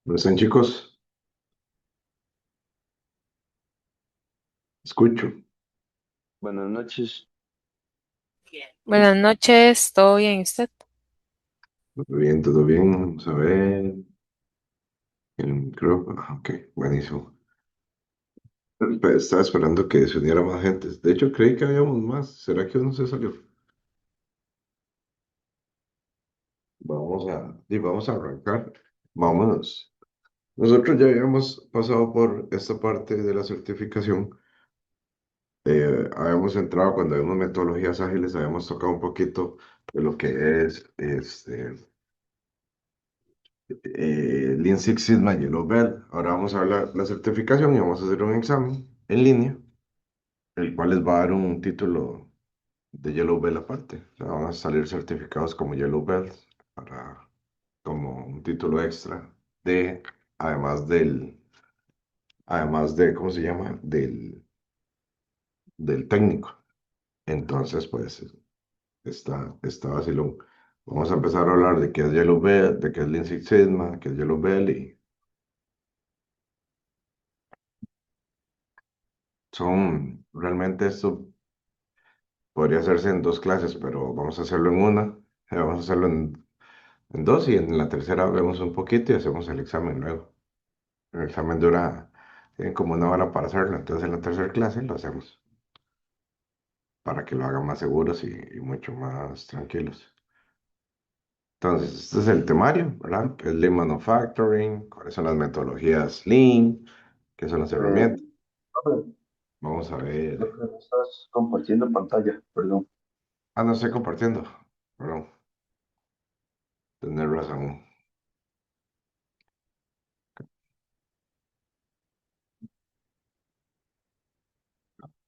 ¿Cómo están, chicos? Escucho. Buenas noches. Pues, Buenas noches, ¿todo bien? ¿Y usted? todo bien, todo bien. Vamos a ver. Creo. Ok, buenísimo. Estaba esperando que se uniera más gente. De hecho, creí que habíamos más. ¿Será que uno se salió? Vamos a arrancar. Vámonos. Nosotros ya habíamos pasado por esta parte de la certificación. Habíamos entrado cuando vimos metodologías ágiles, habíamos tocado un poquito de lo que es Lean Six Sigma Yellow Belt. Ahora vamos a ver la certificación y vamos a hacer un examen en línea, el cual les va a dar un título de Yellow Belt aparte. O sea, van a salir certificados como Yellow Belt para, como un título extra de, además además de, ¿cómo se llama? Del técnico. Entonces, pues, está vacilón. Vamos a empezar a hablar de qué es Yellow Belt, de qué es Lean Six Sigma, qué es Yellow Belt y realmente esto podría hacerse en dos clases, pero vamos a hacerlo en una. Vamos a hacerlo en dos y en la tercera vemos un poquito y hacemos el examen luego. El examen dura, tienen como una hora para hacerlo, entonces en la tercera clase lo hacemos para que lo hagan más seguros y mucho más tranquilos. Entonces, este es el temario, ¿verdad? ¿Qué es Lean Manufacturing? ¿Cuáles son las metodologías Lean? ¿Qué son las Eh, herramientas? Vamos a Creo ver. que no estás compartiendo pantalla, perdón. Ah, no estoy compartiendo. Perdón, tener razón.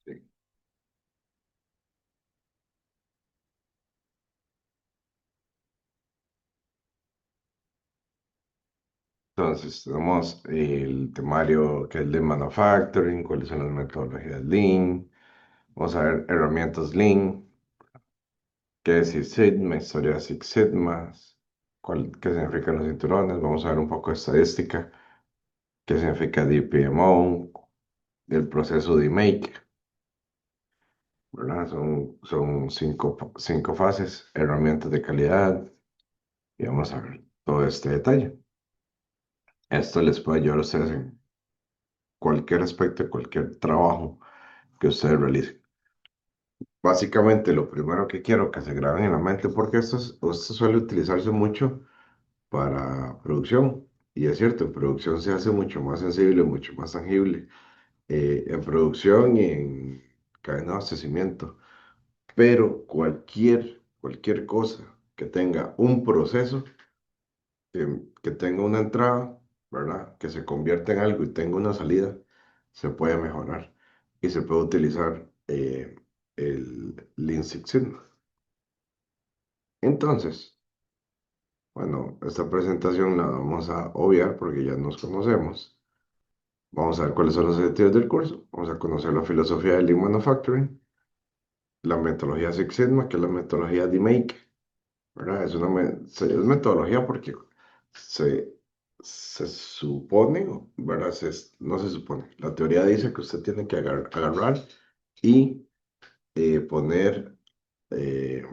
Sí. Entonces, tenemos el temario que es Lean Manufacturing, cuáles son las metodologías Lean. Vamos a ver herramientas Lean, qué es Six Sigma, historia de Six Sigma, qué significan los cinturones. Vamos a ver un poco de estadística, qué significa DPMO, el proceso de Make, ¿verdad? Son cinco fases, herramientas de calidad, y vamos a ver todo este detalle. Esto les puede ayudar a ustedes en cualquier aspecto, cualquier trabajo que ustedes realicen. Básicamente, lo primero que quiero que se graben en la mente, porque esto suele utilizarse mucho para producción. Y es cierto, en producción se hace mucho más sensible, mucho más tangible. En producción y en cadena de abastecimiento. Pero cualquier cosa que tenga un proceso, que tenga una entrada, ¿verdad? Que se convierta en algo y tenga una salida, se puede mejorar y se puede utilizar el Lean Six Sigma. Entonces, bueno, esta presentación la vamos a obviar porque ya nos conocemos. Vamos a ver cuáles son los objetivos del curso. Vamos a conocer la filosofía del Lean Manufacturing, la metodología Six Sigma, que es la metodología de Make, ¿verdad? Es metodología porque se, se supone, ¿verdad? No se supone. La teoría dice que usted tiene que agarrar y poner, eh,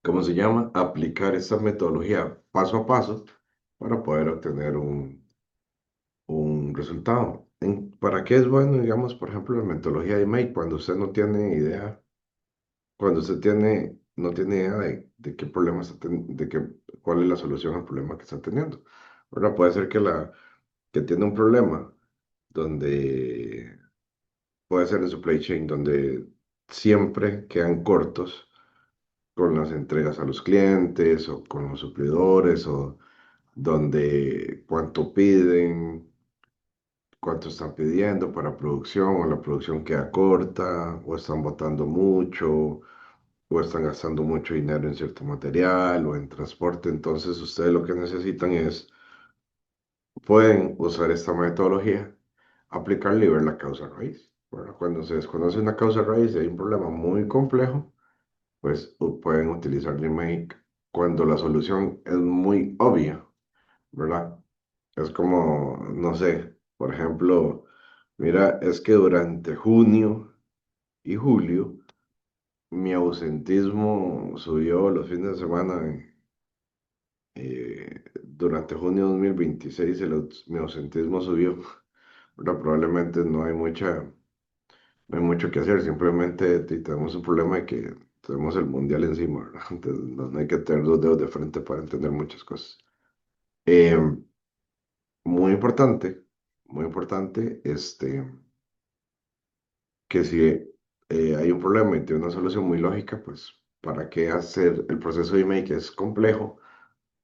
¿cómo se llama? Aplicar esa metodología paso a paso para poder obtener un resultado. ¿Para qué es bueno, digamos, por ejemplo, la metodología de Make cuando usted no tiene idea? Cuando usted no tiene idea de qué problema cuál es la solución al problema que está teniendo. Ahora puede ser que tiene un problema donde puede ser en supply chain, donde siempre quedan cortos con las entregas a los clientes o con los suplidores o donde cuánto piden, cuánto están pidiendo para producción o la producción queda corta o están botando mucho o están gastando mucho dinero en cierto material o en transporte. Entonces, ustedes lo que necesitan pueden usar esta metodología, aplicarla y ver la causa raíz. Bueno, cuando se desconoce una causa raíz y hay un problema muy complejo, pues pueden utilizar Remake cuando la solución es muy obvia, ¿verdad? Es como, no sé, por ejemplo, mira, es que durante junio y julio mi ausentismo subió los fines de semana. Durante junio de 2026 mi ausentismo subió, pero probablemente no hay mucho que hacer, simplemente tenemos un problema de que tenemos el mundial encima, ¿verdad? Entonces no hay que tener dos dedos de frente para entender muchas cosas. Eh, muy importante, muy importante, que si hay un problema y tiene una solución muy lógica, pues ¿para qué hacer el proceso de email que es complejo?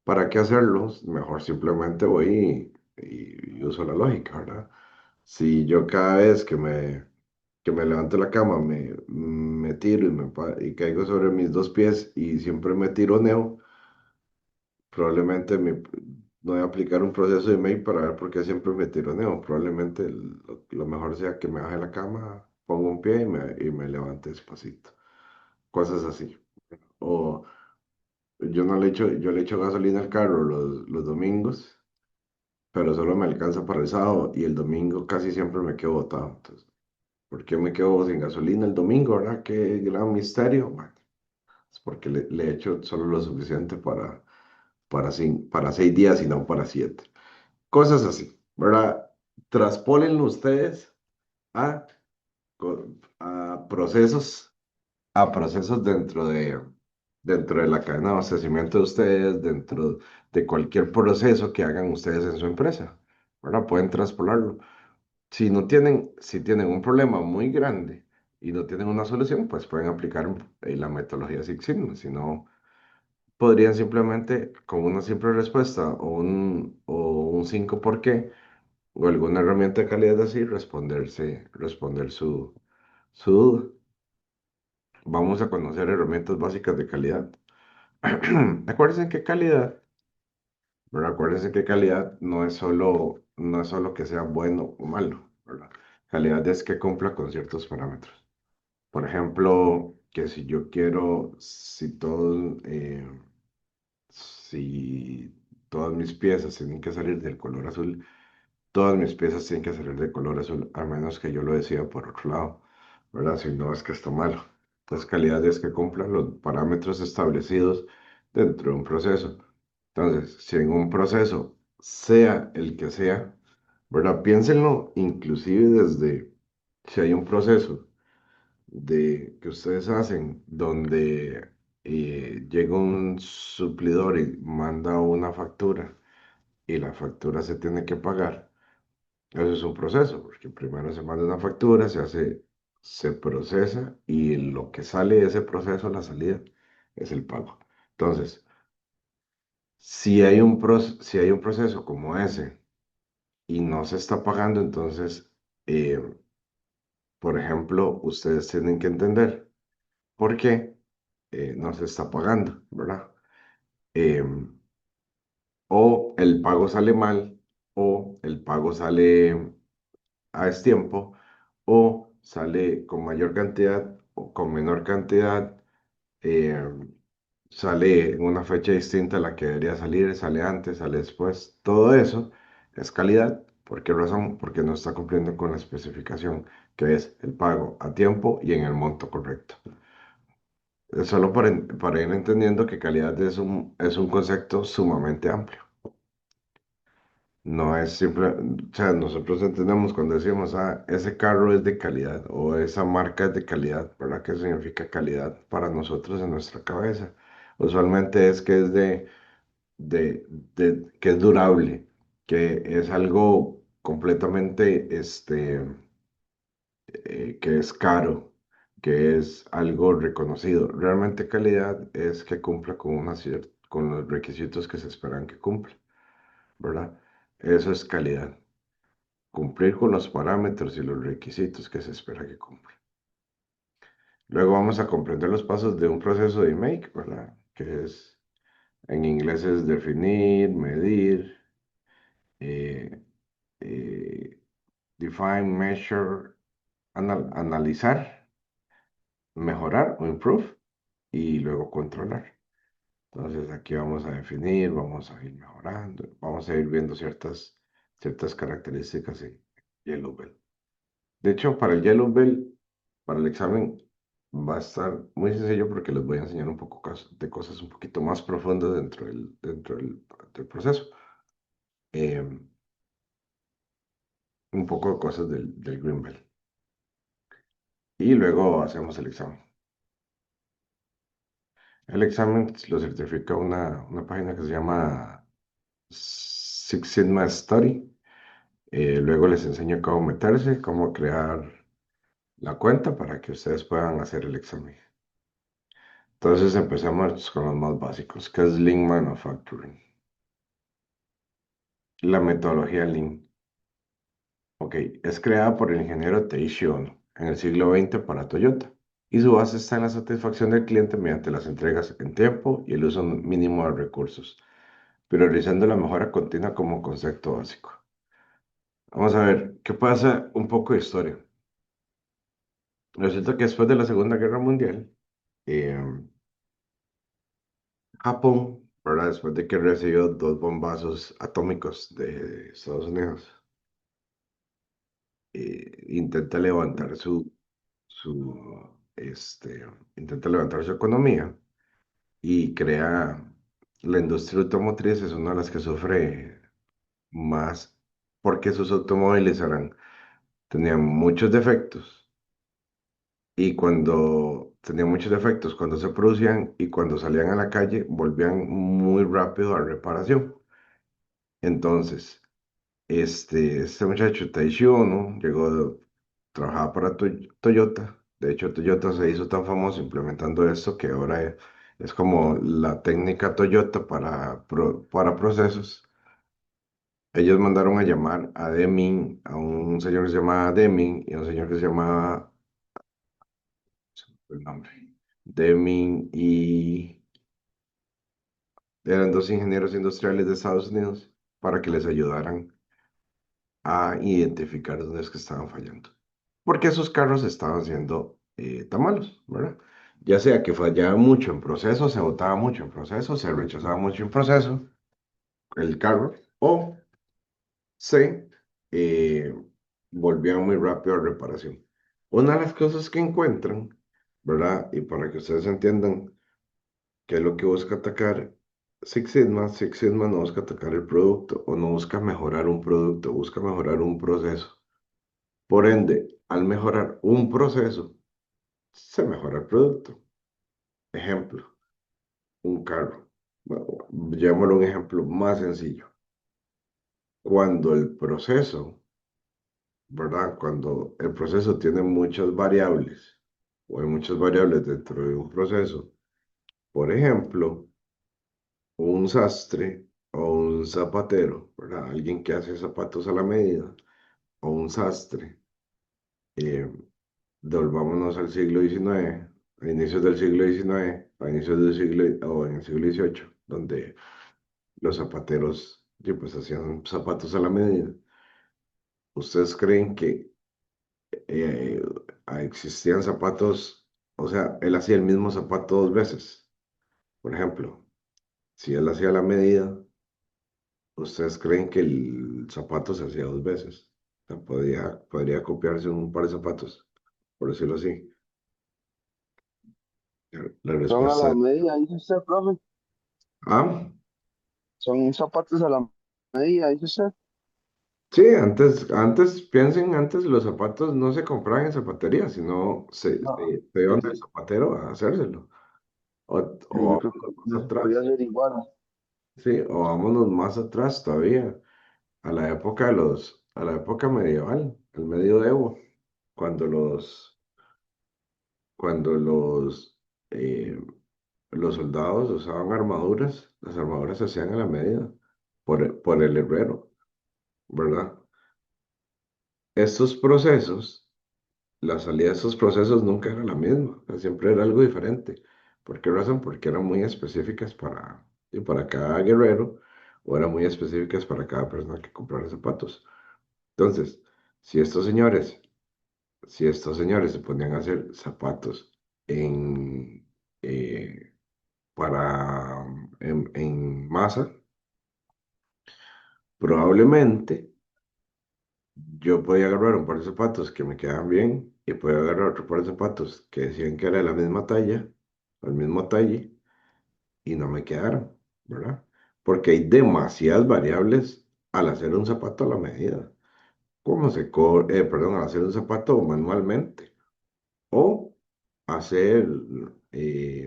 ¿Para qué hacerlo? Mejor simplemente voy y uso la lógica, ¿verdad? Si yo cada vez que me levanto de la cama me tiro y caigo sobre mis dos pies y siempre me tironeo, probablemente no voy a aplicar un proceso de email para ver por qué siempre me tironeo. Probablemente lo mejor sea que me baje de la cama, ponga un pie y me levante despacito. Cosas así. O yo le echo gasolina al carro los domingos, pero solo me alcanza para el sábado y el domingo casi siempre me quedo botado. Entonces, ¿por qué me quedo sin gasolina el domingo, verdad? Qué gran misterio. Bueno, es porque le echo solo lo suficiente para 6 días y no para 7. Cosas así, ¿verdad? Traspólenlo ustedes a, a procesos, a procesos dentro de la cadena de abastecimiento de ustedes, dentro de cualquier proceso que hagan ustedes en su empresa, ¿verdad? Pueden traspolarlo. Si tienen un problema muy grande y no tienen una solución, pues pueden aplicar la metodología Six Sigma. Si no, podrían simplemente, con una simple respuesta o un 5 por qué, o alguna herramienta de calidad así, responder su duda. Vamos a conocer herramientas básicas de calidad. Acuérdense que calidad, ¿verdad? Acuérdense que calidad no es solo que sea bueno o malo, ¿verdad? Calidad es que cumpla con ciertos parámetros. Por ejemplo, que si yo quiero, si todas mis piezas tienen que salir del color azul, todas mis piezas tienen que salir de color azul, a menos que yo lo decida por otro lado, ¿verdad? Si no, es que está malo. Entonces, calidad es que cumplan los parámetros establecidos dentro de un proceso. Entonces, si en un proceso, sea el que sea, ¿verdad? Piénsenlo inclusive desde, si hay un proceso que ustedes hacen donde llega un suplidor y manda una factura y la factura se tiene que pagar. Eso es un proceso, porque primero se manda una factura, se procesa y lo que sale de ese proceso, la salida, es el pago. Entonces, si hay un proceso como ese y no se está pagando, entonces, eh, por ejemplo, ustedes tienen que entender por qué no se está pagando, ¿verdad? Em, o el pago sale mal, o el pago sale a destiempo, o sale con mayor cantidad o con menor cantidad, em, sale en una fecha distinta a la que debería salir, sale antes, sale después. Todo eso es calidad. ¿Por qué razón? Porque no está cumpliendo con la especificación, que es el pago a tiempo y en el monto correcto. Solo para ir entendiendo que calidad es un concepto sumamente amplio. No es simple, o sea, nosotros entendemos cuando decimos, ese carro es de calidad o esa marca es de calidad, ¿verdad? ¿Qué significa calidad para nosotros en nuestra cabeza? Usualmente es que es que es durable, que es algo completamente, que es caro, que es algo reconocido. Realmente calidad es que cumpla con los requisitos que se esperan que cumpla, ¿verdad? Eso es calidad, cumplir con los parámetros y los requisitos que se espera que cumpla. Luego vamos a comprender los pasos de un proceso de make, ¿verdad? Que en inglés es definir, medir, eh, eh, define, measure, analizar, mejorar o improve y luego controlar. Entonces aquí vamos a definir, vamos a ir mejorando, vamos a ir viendo ciertas características en Yellow Bell. De hecho, para el Yellow Bell, para el examen, va a estar muy sencillo porque les voy a enseñar un poco de cosas un poquito más profundas del proceso. Eh, un poco de cosas del Green Bell. Y luego hacemos el examen. El examen lo certifica una página que se llama Six Sigma Study. Luego les enseño cómo meterse, cómo crear la cuenta para que ustedes puedan hacer el examen. Entonces empezamos con los más básicos, que es Lean Manufacturing. La metodología Lean. Ok, es creada por el ingeniero Teiichi Ono en el siglo XX para Toyota y su base está en la satisfacción del cliente mediante las entregas en tiempo y el uso mínimo de recursos, priorizando la mejora continua como concepto básico. Vamos a ver, ¿qué pasa? Un poco de historia. Resulta que después de la Segunda Guerra Mundial, eh, Japón, ¿verdad? Después de que recibió dos bombazos atómicos de Estados Unidos, intenta levantar su, intenta levantar su economía y crea la industria automotriz, es una de las que sufre más porque sus automóviles tenían muchos defectos y cuando tenían muchos defectos, cuando se producían y cuando salían a la calle, volvían muy rápido a reparación. Entonces, este muchacho Taishi Ono trabajaba para Toyota. De hecho, Toyota se hizo tan famoso implementando esto que ahora es como la técnica Toyota para procesos. Ellos mandaron a llamar a Deming, a un señor que se llamaba Deming y a un señor que se llamaba, se me fue el nombre, Deming y eran dos ingenieros industriales de Estados Unidos para que les ayudaran a identificar dónde es que estaban fallando. Porque esos carros estaban siendo tan malos, ¿verdad? Ya sea que fallaba mucho en proceso, se botaba mucho en proceso, se rechazaba mucho en proceso el carro, o se eh, volvía muy rápido a reparación. Una de las cosas que encuentran, ¿verdad? Y para que ustedes entiendan qué es lo que busca atacar Six Sigma no busca atacar el producto o no busca mejorar un producto, busca mejorar un proceso. Por ende, al mejorar un proceso, se mejora el producto. Ejemplo, un carro. Bueno, llevémoslo a un ejemplo más sencillo. Cuando el proceso, ¿verdad? Cuando el proceso tiene muchas variables o hay muchas variables dentro de un proceso, por ejemplo, un sastre o un zapatero, ¿verdad? Alguien que hace zapatos a la medida o un sastre. eh, Devolvámonos al siglo XIX, a inicios del siglo XIX, a inicios del siglo, o en el siglo XVIII, donde los zapateros pues, hacían zapatos a la medida. ¿Ustedes creen que eh, existían zapatos, o sea, él hacía el mismo zapato dos veces? Por ejemplo, si él hacía la medida, ¿ustedes creen que el zapato se hacía dos veces? O sea, podría copiarse un par de zapatos, por decirlo así. La Son a respuesta la es, medida, dice usted, profe. ah, Son zapatos a la medida, dice usted. sí, antes los zapatos no se compraban en zapatería, sino No, se iban sí, al sí. zapatero a hacérselo. O, Sí, yo o creo que vámonos más no se podía atrás, hacer igual. sí, o vámonos más atrás todavía, a la época medieval, el medioevo, cuando cuando eh, los soldados usaban armaduras, las armaduras se hacían a la medida por el herrero, ¿verdad? Estos procesos la salida de esos procesos nunca era la misma, o sea, siempre era algo diferente. ¿Por qué razón? Porque eran muy específicas para cada guerrero o eran muy específicas para cada persona que comprara zapatos. Entonces, si estos señores, si estos señores se ponían a hacer zapatos en, eh, para en masa, probablemente yo podía agarrar un par de zapatos que me quedaban bien y podía agarrar otro par de zapatos que decían que era de la misma talla, el mismo talle, y no me quedaron, ¿verdad? Porque hay demasiadas variables al hacer un zapato a la medida. Perdón, al hacer un zapato manualmente o hacer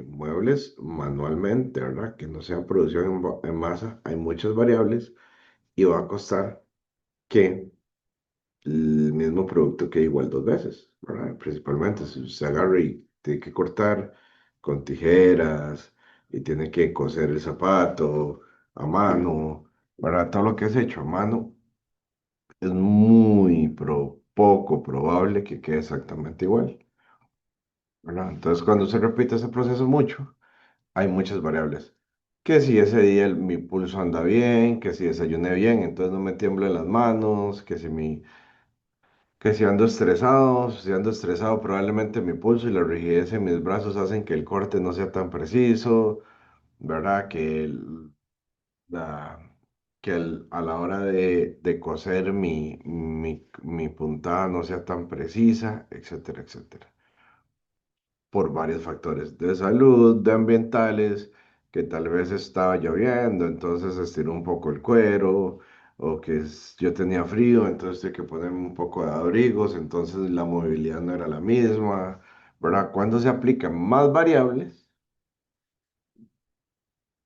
muebles manualmente, ¿verdad? Que no sean producción en masa. Hay muchas variables y va a costar que el mismo producto quede igual dos veces, ¿verdad? Principalmente si se agarra y tiene que cortar con tijeras y tiene que coser el zapato a mano, ¿verdad? Todo lo que es hecho a mano es poco probable que quede exactamente igual, ¿verdad? Entonces, cuando se repite ese proceso mucho, hay muchas variables. Que si ese día mi pulso anda bien, que si desayuné bien, entonces no me tiemblan las manos, que si ando estresado, probablemente mi pulso y la rigidez en mis brazos hacen que el corte no sea tan preciso, ¿verdad? La, a la hora de coser mi puntada no sea tan precisa, etcétera, etcétera. Por varios factores de salud, de ambientales, que tal vez estaba lloviendo, entonces estiró un poco el cuero, o que yo tenía frío, entonces tuve que ponerme un poco de abrigos, entonces la movilidad no era la misma, ¿verdad? Cuando se aplican más variables,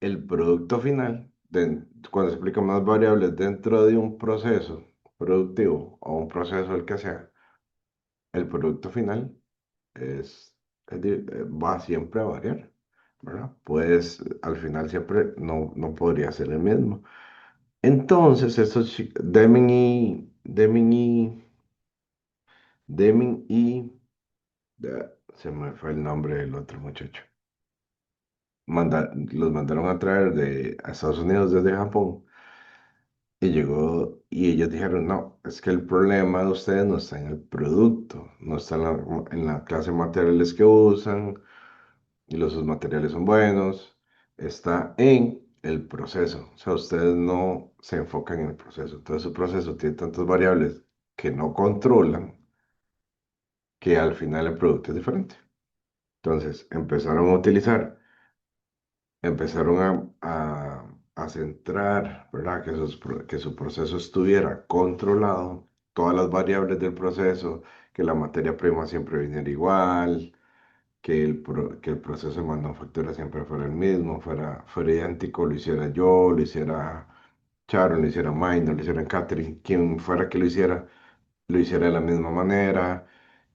el producto final, cuando se aplican más variables dentro de un proceso productivo o un proceso el que sea, el producto final va siempre a variar, ¿verdad? Pues al final siempre no podría ser el mismo. Entonces, se me fue el nombre del otro muchacho. Los mandaron a traer a Estados Unidos desde Japón y llegó y ellos dijeron, no, es que el problema de ustedes no está en el producto, no está en la clase de materiales que usan y sus materiales son buenos, está en el proceso. O sea, ustedes no se enfocan en el proceso. Entonces, su proceso tiene tantas variables que no controlan que al final el producto es diferente. Entonces, empezaron a centrar, ¿verdad? Que su proceso estuviera controlado, todas las variables del proceso, que la materia prima siempre viniera igual, que el proceso de manufactura siempre fuera el mismo, fuera idéntico, lo hiciera yo, lo hiciera Sharon, lo hiciera Minor, lo hiciera Catherine, quien fuera que lo hiciera de la misma manera,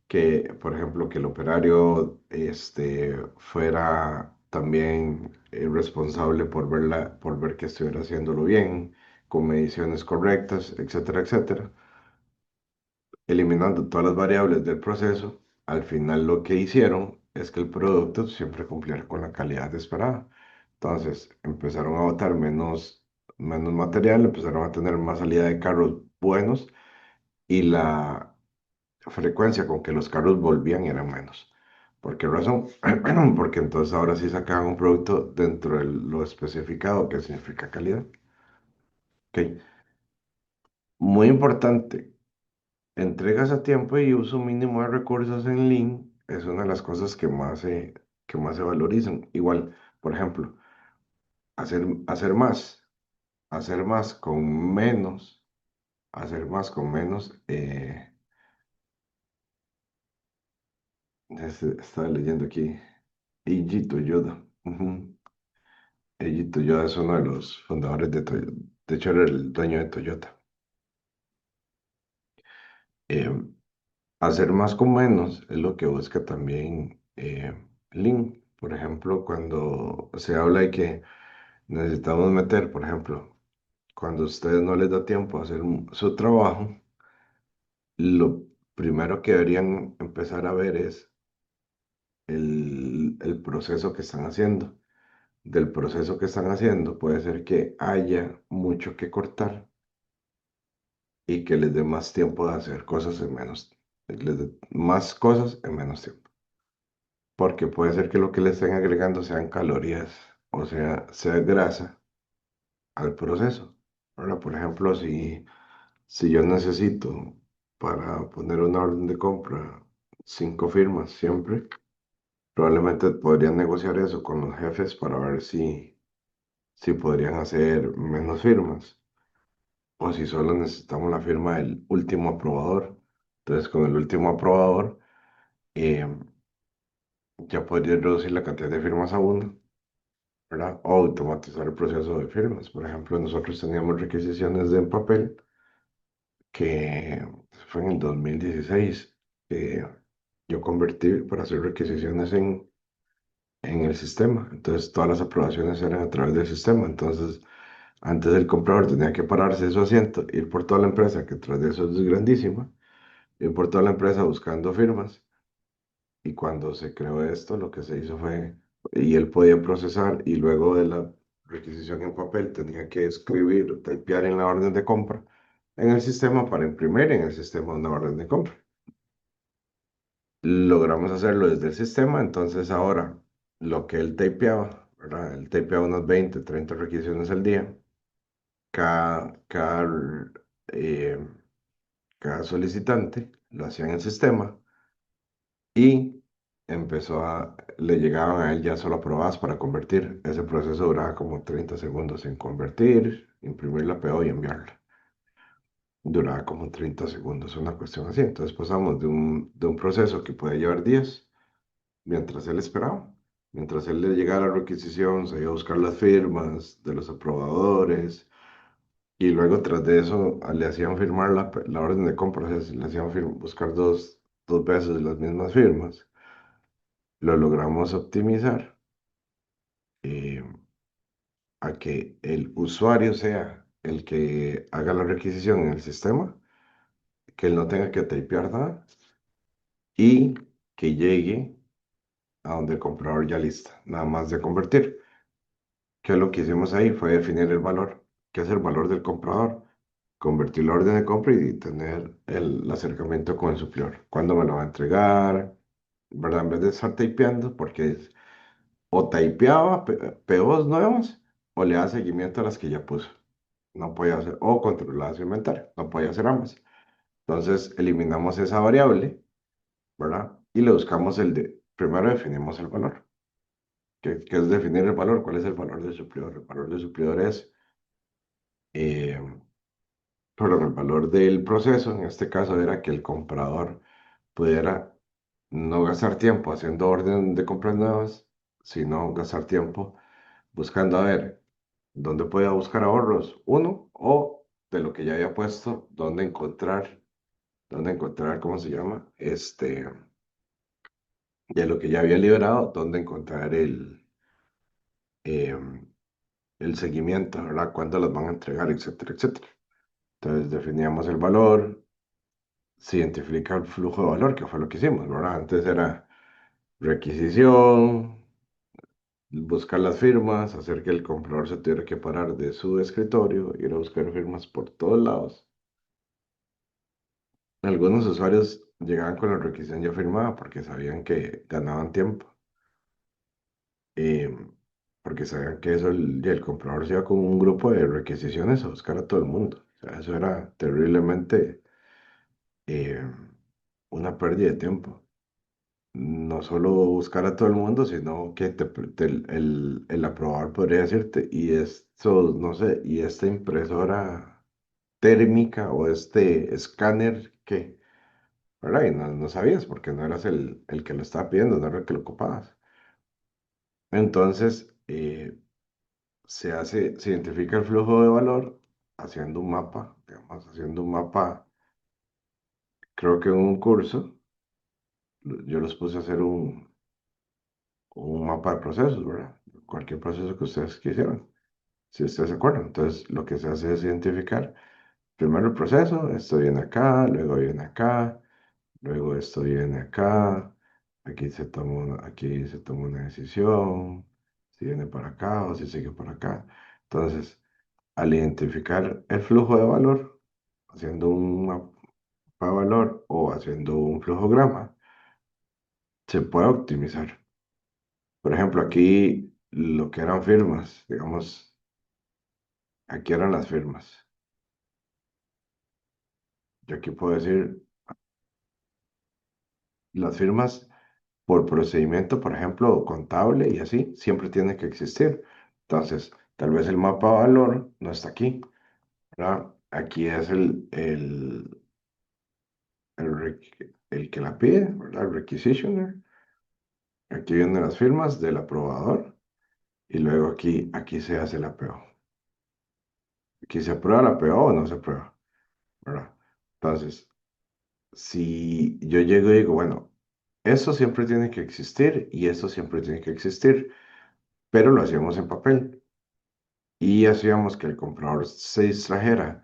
que, por ejemplo, que el operario fuera también responsable por ver que estuviera haciéndolo bien, con mediciones correctas, etcétera, etcétera, eliminando todas las variables del proceso. Al final lo que hicieron es que el producto siempre cumpliera con la calidad esperada. Entonces empezaron a botar menos material, empezaron a tener más salida de carros buenos y la frecuencia con que los carros volvían era menos. ¿Por qué razón? Porque entonces ahora sí sacaban un producto dentro de lo especificado que significa calidad. Ok. Muy importante. Entregas a tiempo y uso mínimo de recursos en Lean es una de las cosas que más se valorizan. Igual, por ejemplo, hacer más, hacer más con menos, hacer más con menos. Estaba leyendo aquí, Eiji Toyoda. Ujú. Eiji Toyoda es uno de los fundadores de Toyota. De hecho, era el dueño de Toyota. Eh, Hacer más con menos es lo que busca también Lean. Por ejemplo, cuando se habla de que necesitamos meter, por ejemplo, cuando a ustedes no les da tiempo a hacer su trabajo, lo primero que deberían empezar a ver es el proceso que están haciendo. Del proceso que están haciendo puede ser que haya mucho que cortar y que les dé más tiempo de hacer cosas en menos, les dé más cosas en menos tiempo. Porque puede ser que lo que le estén agregando sean calorías o sea, se grasa al proceso. Ahora, por ejemplo, si yo necesito para poner una orden de compra 5 firmas siempre, probablemente podría negociar eso con los jefes para ver si podrían hacer menos firmas o si solo necesitamos la firma del último aprobador. Entonces, con el último aprobador, eh, ya podría reducir la cantidad de firmas a uno, ¿verdad? O automatizar el proceso de firmas. Por ejemplo, nosotros teníamos requisiciones de papel que fue en el 2016 que yo convertí para hacer requisiciones en el sistema. Entonces, todas las aprobaciones eran a través del sistema. Entonces, antes el comprador tenía que pararse de su asiento, ir por toda la empresa, que tras de eso es grandísima, ir por toda la empresa buscando firmas. Y cuando se creó esto, lo que se hizo fue, y él podía procesar, y luego de la requisición en papel tenía que escribir o typear en la orden de compra en el sistema para imprimir en el sistema una orden de compra. Logramos hacerlo desde el sistema, entonces ahora lo que él typeaba, ¿verdad? Él typeaba unas 20 30 requisiciones al día. Cada, eh, cada solicitante lo hacía en el sistema y le llegaban a él ya solo aprobadas para convertir. Ese proceso duraba como 30 segundos en convertir, imprimir la PO y enviarla. Duraba como 30 segundos, una cuestión así. Entonces pasamos de un proceso que podía llevar días mientras él esperaba. Mientras él le llegara la requisición, se iba a buscar las firmas de los aprobadores y luego tras de eso le hacían firmar la orden de compra, o sea, le hacían buscar dos veces las mismas firmas. Lo logramos optimizar eh, a que el usuario sea el que haga la requisición en el sistema, que él no tenga que typear nada y que llegue a donde el comprador ya lista, nada más de convertir. Que lo que hicimos ahí fue definir el valor, que es el valor del comprador, convertir la orden de compra y tener el acercamiento con el suplidor. ¿Cuándo me lo va a entregar? ¿Verdad? En vez de estar typeando, porque o typeaba POs nuevos o le da seguimiento a las que ya puso. No podía hacer, o controlaba su inventario, no podía hacer ambas. Entonces eliminamos esa variable, ¿verdad? Y le buscamos primero definimos el valor. ¿Qué es definir el valor? ¿Cuál es el valor del suplidor? El valor del suplidor es eh, perdón, el valor del proceso, en este caso era que el comprador pudiera no gastar tiempo haciendo orden de compras nuevas, sino gastar tiempo buscando a ver dónde podía buscar ahorros, uno, o de lo que ya había puesto, dónde encontrar, ¿cómo se llama? De lo que ya había liberado, dónde encontrar em, el seguimiento, ¿verdad? Cuándo los van a entregar, etcétera, etcétera. Entonces definíamos el valor, se identifica el flujo de valor, que fue lo que hicimos, ¿verdad? Antes era requisición, buscar las firmas, hacer que el comprador se tuviera que parar de su escritorio, ir a buscar firmas por todos lados. Algunos usuarios llegaban con la requisición ya firmada porque sabían que ganaban tiempo, eh, porque sabían que eso el comprador se iba con un grupo de requisiciones a buscar a todo el mundo. O sea, eso era terriblemente eh, una pérdida de tiempo. No solo buscar a todo el mundo, sino que el aprobador podría decirte, y esto, no sé, y esta impresora térmica o este escáner, ¿qué? ¿Verdad? Y no sabías porque no eras el que lo estaba pidiendo, no era el que lo ocupabas. Entonces, se identifica el flujo de valor haciendo un mapa, digamos, haciendo un mapa, creo que en un curso, yo los puse a hacer un mapa de procesos, ¿verdad? Cualquier proceso que ustedes quisieran, si ustedes se acuerdan. Entonces, lo que se hace es identificar primero el proceso, esto viene acá, luego viene acá, luego esto viene acá, aquí se toma una decisión, si viene para acá o si sigue para acá. Entonces, al identificar el flujo de valor, haciendo un mapa de valor o haciendo un flujograma, se puede optimizar. Por ejemplo, aquí lo que eran firmas, digamos, aquí eran las firmas. Yo aquí puedo decir las firmas por procedimiento, por ejemplo, contable y así, siempre tiene que existir. Entonces, tal vez el mapa de valor no está aquí, ¿verdad? Aquí es el que la pide, ¿verdad? El requisitioner. Aquí vienen las firmas del aprobador y luego aquí se hace el apeo. Aquí se aprueba el apeo o no se aprueba, ¿verdad? Entonces, si yo llego y digo, bueno, eso siempre tiene que existir y eso siempre tiene que existir, pero lo hacíamos en papel y hacíamos que el comprador se distrajera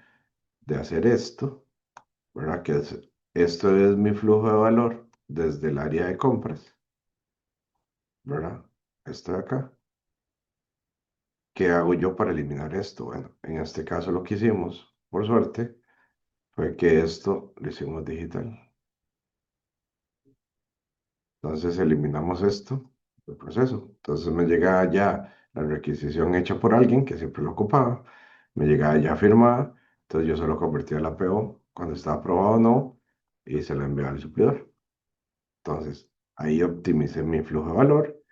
de hacer esto, ¿verdad? Esto es mi flujo de valor desde el área de compras, ¿verdad? Esto de acá. ¿Qué hago yo para eliminar esto? Bueno, en este caso lo que hicimos, por suerte, fue que esto lo hicimos digital. Entonces eliminamos esto del proceso. Entonces me llega ya la requisición hecha por alguien que siempre lo ocupaba. Me llegaba ya firmada. Entonces yo solo convertía la PO cuando estaba aprobado o no y se la enviaba al suplidor. Entonces ahí optimicé mi flujo de valor.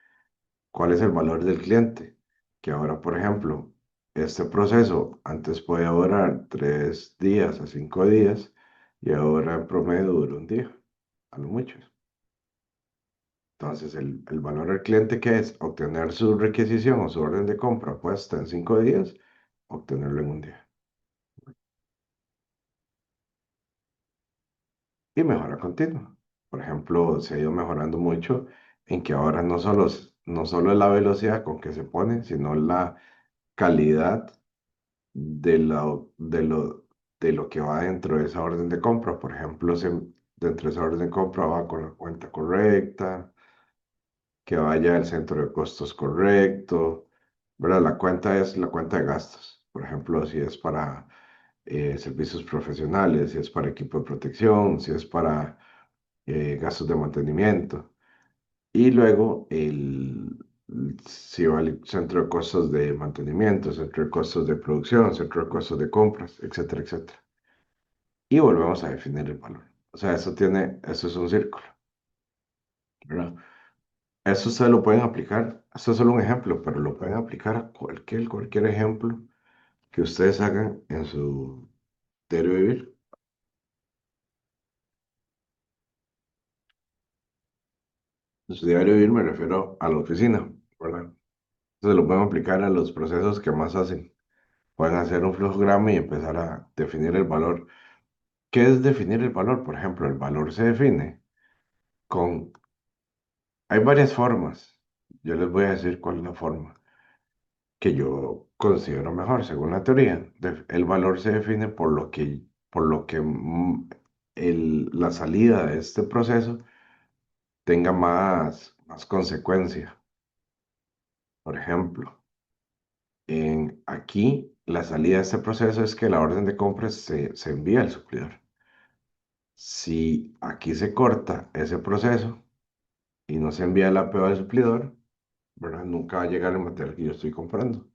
¿Cuál es el valor del cliente? Que ahora, por ejemplo, este proceso antes podía durar 3 días a 5 días y ahora en promedio dura un día, a lo mucho. Entonces, el valor al cliente que es obtener su requisición o su orden de compra puesta en 5 días, obtenerlo en un día. Y mejora continua. Por ejemplo, se ha ido mejorando mucho en que ahora no solo es la velocidad con que se pone, sino la calidad de lo que va dentro de esa orden de compra. Por ejemplo, dentro de esa orden de compra va con la cuenta correcta, que vaya al centro de costos correcto, ¿verdad? La cuenta es la cuenta de gastos. Por ejemplo, si es para servicios profesionales, si es para equipo de protección, si es para gastos de mantenimiento. Y luego si va al centro de costos de mantenimiento, centro de costos de producción, centro de costos de compras, etcétera, etcétera. Y volvemos a definir el valor. O sea, eso es un círculo, ¿verdad? Eso ustedes lo pueden aplicar, esto es solo un ejemplo, pero lo pueden aplicar a cualquier ejemplo que ustedes hagan en su diario vivir. En su diario vivir me refiero a la oficina, ¿verdad? Entonces lo pueden aplicar a los procesos que más hacen. Pueden hacer un flujograma y empezar a definir el valor. ¿Qué es definir el valor? Por ejemplo, el valor se define con... Hay varias formas. Yo les voy a decir cuál es la forma que yo considero mejor, según la teoría. El valor se define por lo que la salida de este proceso tenga más consecuencia. Por ejemplo, aquí la salida de este proceso es que la orden de compra se envía al suplidor. Si aquí se corta ese proceso y no se envía el APO al suplidor, ¿verdad? Nunca va a llegar el material que yo estoy comprando.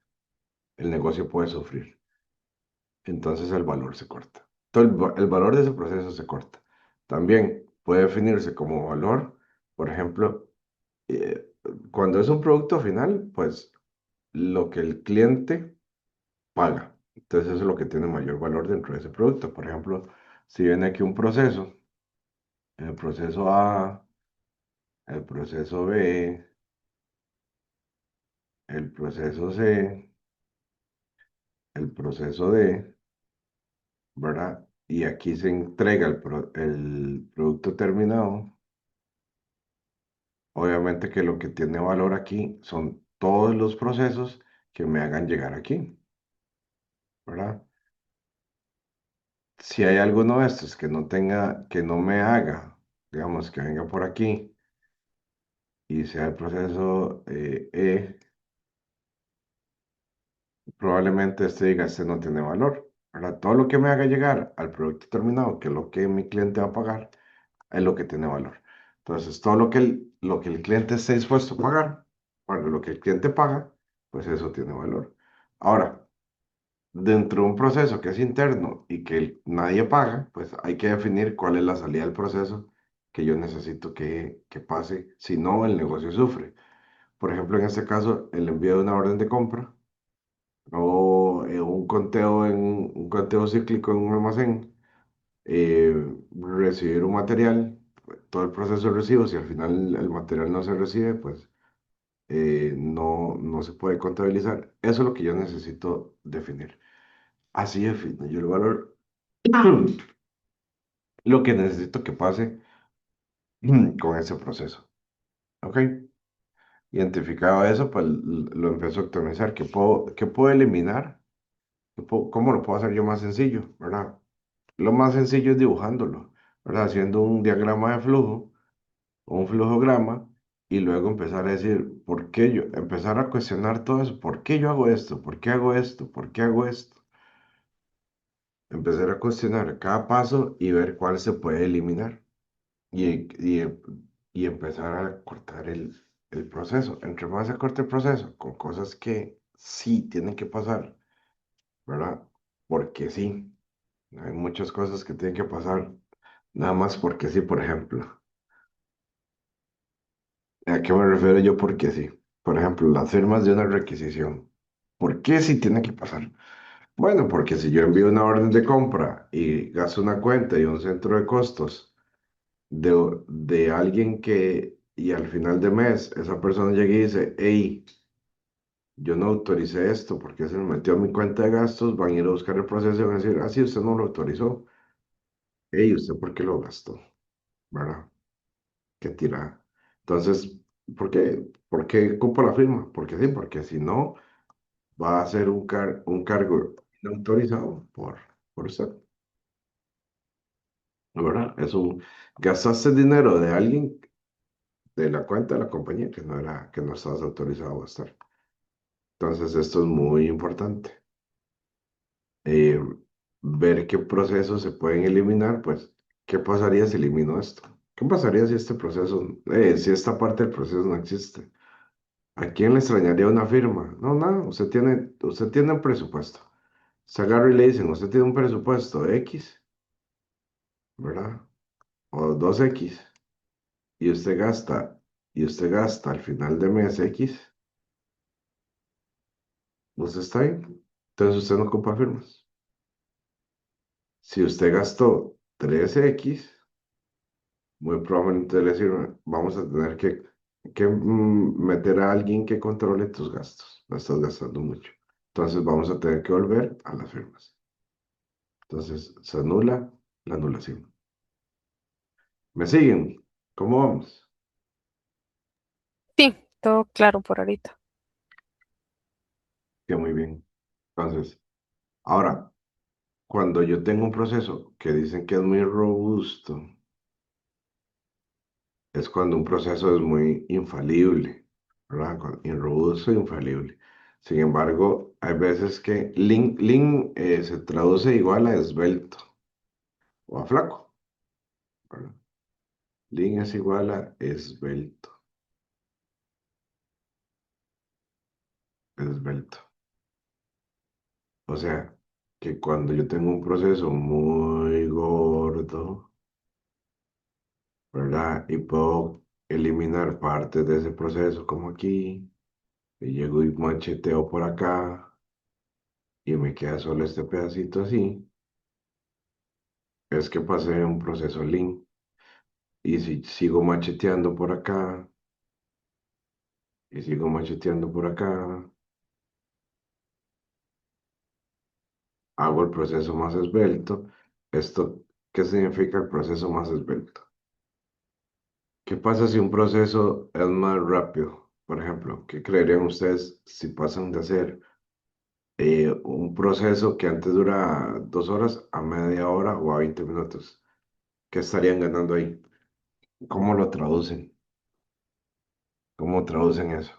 El negocio puede sufrir. Entonces el valor se corta. Todo el valor de ese proceso se corta. También puede definirse como valor, por ejemplo, eh, cuando es un producto final, pues lo que el cliente paga. Entonces eso es lo que tiene mayor valor dentro de ese producto. Por ejemplo, si viene aquí un proceso, el proceso A, el proceso B, el proceso C, el proceso D, ¿verdad? Y aquí se entrega el producto terminado. Obviamente que lo que tiene valor aquí son todos los procesos que me hagan llegar aquí, ¿verdad? Si hay alguno de estos que no me haga, digamos, que venga por aquí y sea el proceso probablemente este diga, este no tiene valor, ¿verdad? Todo lo que me haga llegar al producto terminado, que es lo que mi cliente va a pagar, es lo que tiene valor. Entonces, todo lo que el cliente esté dispuesto a pagar, bueno, lo que el cliente paga, pues eso tiene valor. Ahora, dentro de un proceso que es interno y que nadie paga, pues hay que definir cuál es la salida del proceso que yo necesito que pase, si no, el negocio sufre. Por ejemplo, en este caso, el envío de una orden de compra o un conteo cíclico en un almacén, recibir un material, todo el proceso de recibo, si al final el material no se recibe, pues no se puede contabilizar. Eso es lo que yo necesito definir. Así defino yo el valor, lo que necesito que pase con ese proceso. ¿Ok? Identificado eso, pues lo empiezo a optimizar. Qué puedo eliminar? ¿Cómo lo puedo hacer yo más sencillo? ¿Verdad? Lo más sencillo es dibujándolo, ¿verdad? Haciendo un diagrama de flujo o un flujograma y luego empezar a decir, ¿por qué yo? Empezar a cuestionar todo eso. ¿Por qué yo hago esto? ¿Por qué hago esto? ¿Por qué hago esto? Empezar a cuestionar cada paso y ver cuál se puede eliminar y empezar a cortar el proceso. Entre más se corte el proceso con cosas que sí tienen que pasar, ¿verdad? Porque sí, hay muchas cosas que tienen que pasar, nada más porque sí, por ejemplo. ¿A qué me refiero yo porque sí? Por ejemplo, las firmas de una requisición. ¿Por qué sí tiene que pasar? Bueno, porque si yo envío una orden de compra y gasto una cuenta y un centro de costos de alguien y al final de mes, esa persona llega y dice, hey, yo no autoricé esto porque se me metió a mi cuenta de gastos, van a ir a buscar el proceso y van a decir, ah, sí, usted no lo autorizó. Hey, ¿usted por qué lo gastó? ¿Verdad? Qué tirada. Entonces, ¿por qué ocupo la firma? Porque sí, porque si no, va a ser un cargo no autorizado por usted, ¿verdad? Gastaste dinero de alguien de la cuenta de la compañía que no estás autorizado a gastar. Entonces, esto es muy importante. Eh, Ver qué procesos se pueden eliminar, pues, ¿qué pasaría si elimino esto? ¿Qué pasaría si si esta parte del proceso no existe? ¿A quién le extrañaría una firma? No, nada, usted tiene un presupuesto. Se agarra y le dicen, usted tiene un presupuesto X, ¿verdad? O 2X, y usted gasta al final de mes X, usted está bien. Entonces usted no ocupa firmas. Si usted gastó 3X, muy probablemente le sirva, vamos a tener que meter a alguien que controle tus gastos. No estás gastando mucho. Entonces vamos a tener que volver a las firmas. Entonces se anula la anulación. ¿Me siguen? ¿Cómo vamos? Sí, todo claro por ahorita. Que muy bien. Entonces, ahora, cuando yo tengo un proceso que dicen que es muy robusto, es cuando un proceso es muy infalible, ¿verdad? Robusto e infalible. Sin embargo, hay veces que lean se traduce igual a esbelto o a flaco, ¿verdad? Lean es igual a esbelto, esbelto. O sea, que cuando yo tengo un proceso muy gordo, ¿verdad? Y puedo eliminar partes de ese proceso, como aquí, y llego y macheteo por acá, y me queda solo este pedacito así, es que pasé un proceso lean. Y si sigo macheteando por acá, y sigo macheteando por acá, hago el proceso más esbelto. ¿Esto qué significa el proceso más esbelto? ¿Qué pasa si un proceso es más rápido? Por ejemplo, ¿qué creerían ustedes si pasan de hacer un proceso que antes dura 2 horas a media hora o a 20 minutos? ¿Qué estarían ganando ahí? ¿Cómo lo traducen? ¿Cómo traducen eso?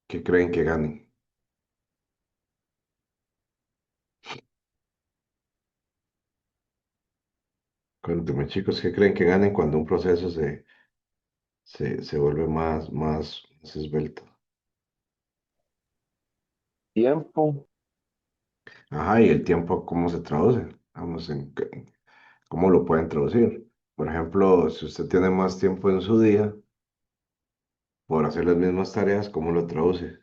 ¿Qué creen que ganen? Cuéntame, chicos, ¿qué creen que ganen cuando un proceso se vuelve más esbelto? tiempo. Ajá, y el tiempo, ¿cómo se traduce? Vamos, ¿cómo lo pueden traducir? Por ejemplo, si usted tiene más tiempo en su día por hacer las mismas tareas, ¿cómo lo traduce?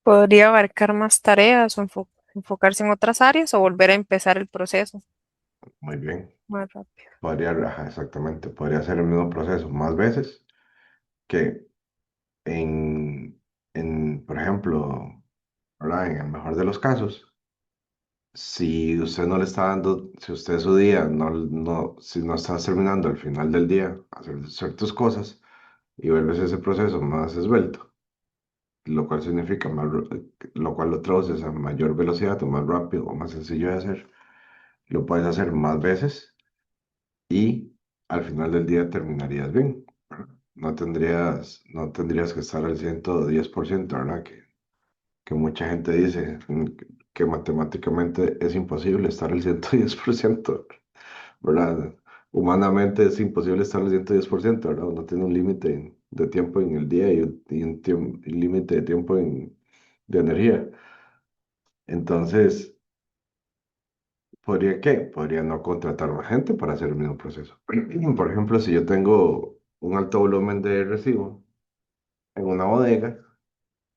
Podría abarcar más tareas o enfocarse en otras áreas o volver a empezar el proceso Muy bien. más rápido. Podría, ajá, exactamente, podría hacer el mismo proceso más veces que por ejemplo, ¿verdad? En el mejor de los casos, si usted no le está dando, si usted su día si no está terminando al final del día, hacer ciertas cosas y vuelves ese proceso más esbelto, lo cual significa lo cual lo traduces a mayor velocidad o más rápido o más sencillo de hacer, lo puedes hacer más veces y al final del día terminarías bien. ¿Verdad? No tendrías que estar al 110%, ¿verdad? Que mucha gente dice que matemáticamente es imposible estar al 110%, ¿verdad? Humanamente es imposible estar al 110%, ¿verdad? Uno tiene un límite de tiempo en el día y un límite de tiempo de energía. Entonces, ¿podría qué? Podría no contratar más gente para hacer el mismo proceso. Por ejemplo, si yo tengo un alto volumen de recibo en una bodega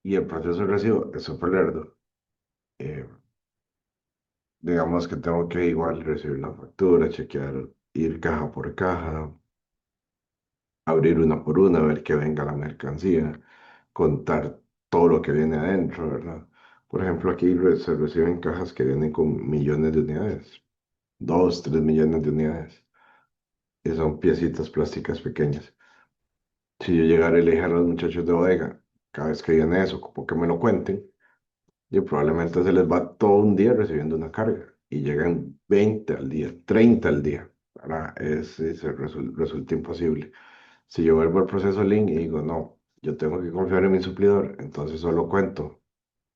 y el proceso de recibo es súper largo, eh, digamos que tengo que igual recibir la factura, chequear, ir caja por caja, abrir una por una, ver que venga la mercancía, contar todo lo que viene adentro, ¿verdad? Por ejemplo, aquí se reciben cajas que vienen con millones de unidades, 2, 3 millones de unidades, y son piecitas plásticas pequeñas. Si yo llegara y le dijera a los muchachos de bodega, cada vez que viene eso, como que me lo cuenten, y probablemente se les va todo un día recibiendo una carga y llegan 20 al día, 30 al día. Ahora resulta imposible. Si yo vuelvo al proceso Lean y digo, no, yo tengo que confiar en mi suplidor, entonces solo cuento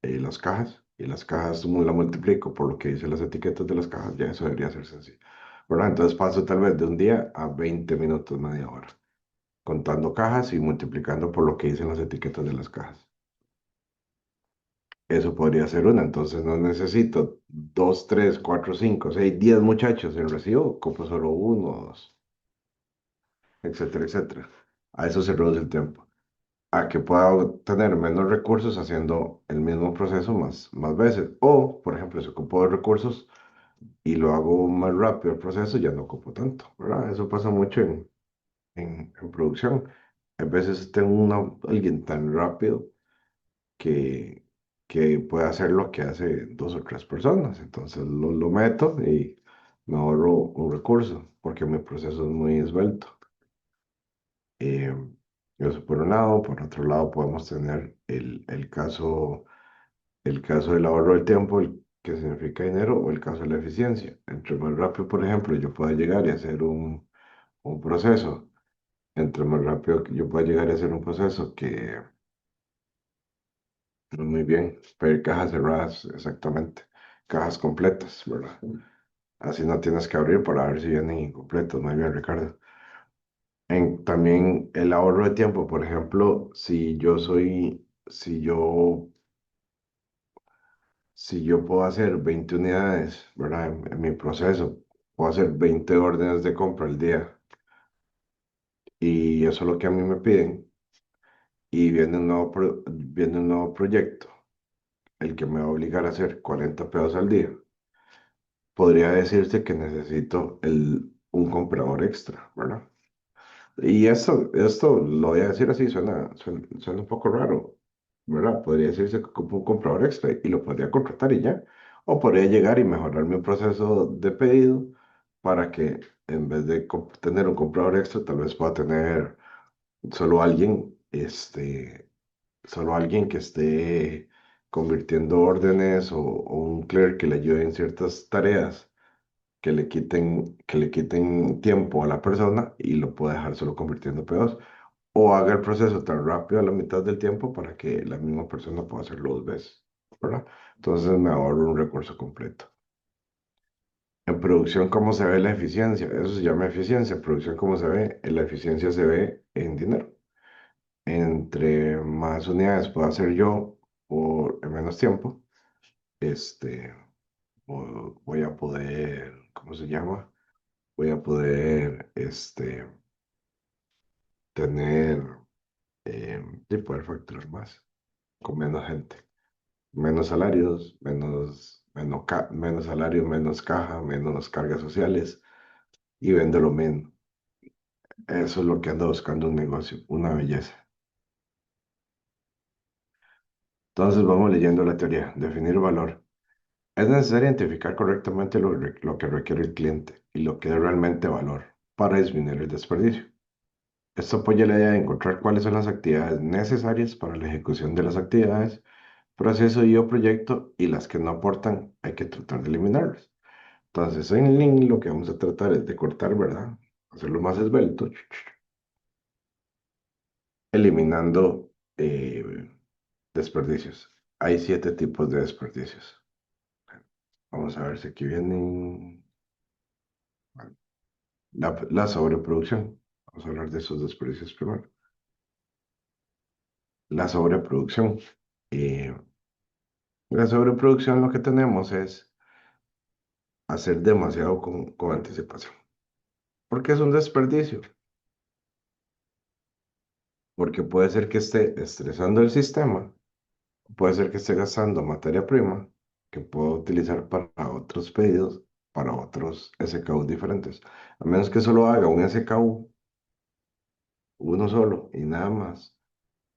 las cajas y las cajas la multiplico por lo que dicen las etiquetas de las cajas, ya eso debería ser sencillo. ¿Verdad? Entonces paso tal vez de un día a 20 minutos, media hora, contando cajas y multiplicando por lo que dicen las etiquetas de las cajas. Eso podría ser una, entonces no necesito 2, 3, 4, 5, 6, 10 muchachos en recibo, ocupo solo uno o dos, etcétera, etcétera. A eso se reduce el tiempo. A que pueda tener menos recursos haciendo el mismo proceso más veces. O, por ejemplo, si ocupo de recursos y lo hago más rápido el proceso, ya no ocupo tanto, ¿verdad? Eso pasa mucho en producción. A veces tengo alguien tan rápido que, que puede hacer lo que hace 2 o 3 personas. Entonces lo meto y me ahorro un recurso porque mi proceso es muy esbelto. Eh, Eso por un lado. Por otro lado, podemos tener el caso del ahorro del tiempo, el que significa dinero, o el caso de la eficiencia. Entre más rápido, por ejemplo, yo pueda llegar y hacer un proceso, entre más rápido que yo pueda llegar a hacer un proceso que muy bien, pedir cajas cerradas, exactamente, cajas completas, ¿verdad? Así no tienes que abrir para ver si vienen incompletos. Muy bien, Ricardo. También el ahorro de tiempo, por ejemplo, si yo puedo hacer 20 unidades, ¿verdad? En mi proceso, puedo hacer 20 órdenes de compra al día y eso es lo que a mí me piden y viene un nuevo proyecto, el que me va a obligar a hacer 40 pedos al día. Podría decirse que necesito un comprador extra, ¿verdad? Y esto lo voy a decir así, suena un poco raro, ¿verdad? Podría decirse que ocupo un comprador extra y lo podría contratar y ya. O podría llegar y mejorar mi proceso de pedido para que en vez de tener un comprador extra, tal vez pueda tener solo alguien, solo alguien que esté convirtiendo órdenes o un clerk que le ayude en ciertas tareas que le quiten tiempo a la persona y lo pueda dejar solo convirtiendo pedos. O haga el proceso tan rápido a la mitad del tiempo para que la misma persona pueda hacerlo 2 veces, ¿verdad? Entonces me ahorro un recurso completo. En producción, ¿cómo se ve la eficiencia? Eso se llama eficiencia. En producción, ¿cómo se ve? La eficiencia se ve en dinero. entre más unidades pueda hacer yo por en menos tiempo, este, voy a poder, ¿cómo se llama? Voy a poder, tener, y poder facturar más con menos gente, menos salarios, menos salario, menos caja, menos cargas sociales y vende lo menos. Eso es lo que anda buscando un negocio, una belleza. Entonces vamos leyendo la teoría. Definir valor. Es necesario identificar correctamente lo que requiere el cliente y lo que es realmente valor para disminuir el desperdicio. Esto apoya la idea de encontrar cuáles son las actividades necesarias para la ejecución de las actividades, proceso y o proyecto y las que no aportan hay que tratar de eliminarlas. Entonces en Lean lo que vamos a tratar es de cortar, ¿verdad? Hacerlo más esbelto, eliminando desperdicios. Hay 7 tipos de desperdicios. Vamos a ver si aquí vienen. La sobreproducción. Vamos a hablar de esos desperdicios primero. La sobreproducción. Eh, la sobreproducción lo que tenemos es hacer demasiado con anticipación. ¿Por qué es un desperdicio? Porque puede ser que esté estresando el sistema, puede ser que esté gastando materia prima que puedo utilizar para otros pedidos, para otros SKU diferentes. A menos que solo haga un SKU, uno solo y nada más,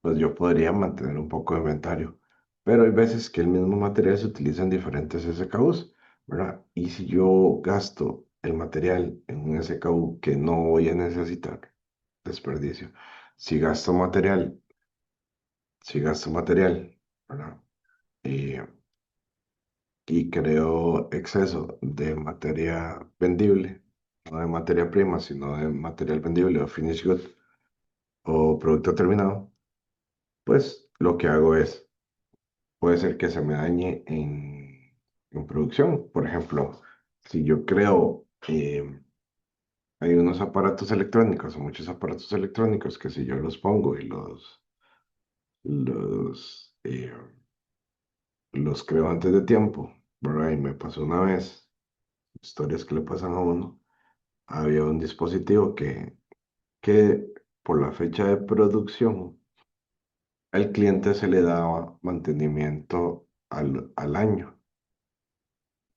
pues yo podría mantener un poco de inventario. Pero hay veces que el mismo material se utiliza en diferentes SKUs, ¿verdad? Y si yo gasto el material en un SKU que no voy a necesitar, desperdicio. Si gasto material, si gasto material, ¿verdad? Y, y creo exceso de materia vendible, no de materia prima, sino de material vendible o finished good o producto terminado, pues lo que hago es puede ser que se me dañe en producción. Por ejemplo, si yo creo, hay unos aparatos electrónicos o muchos aparatos electrónicos que si yo los pongo y los creo antes de tiempo, ¿verdad? Y me pasó una vez, historias que le pasan a uno, había un dispositivo que por la fecha de producción, al cliente se le daba mantenimiento al año.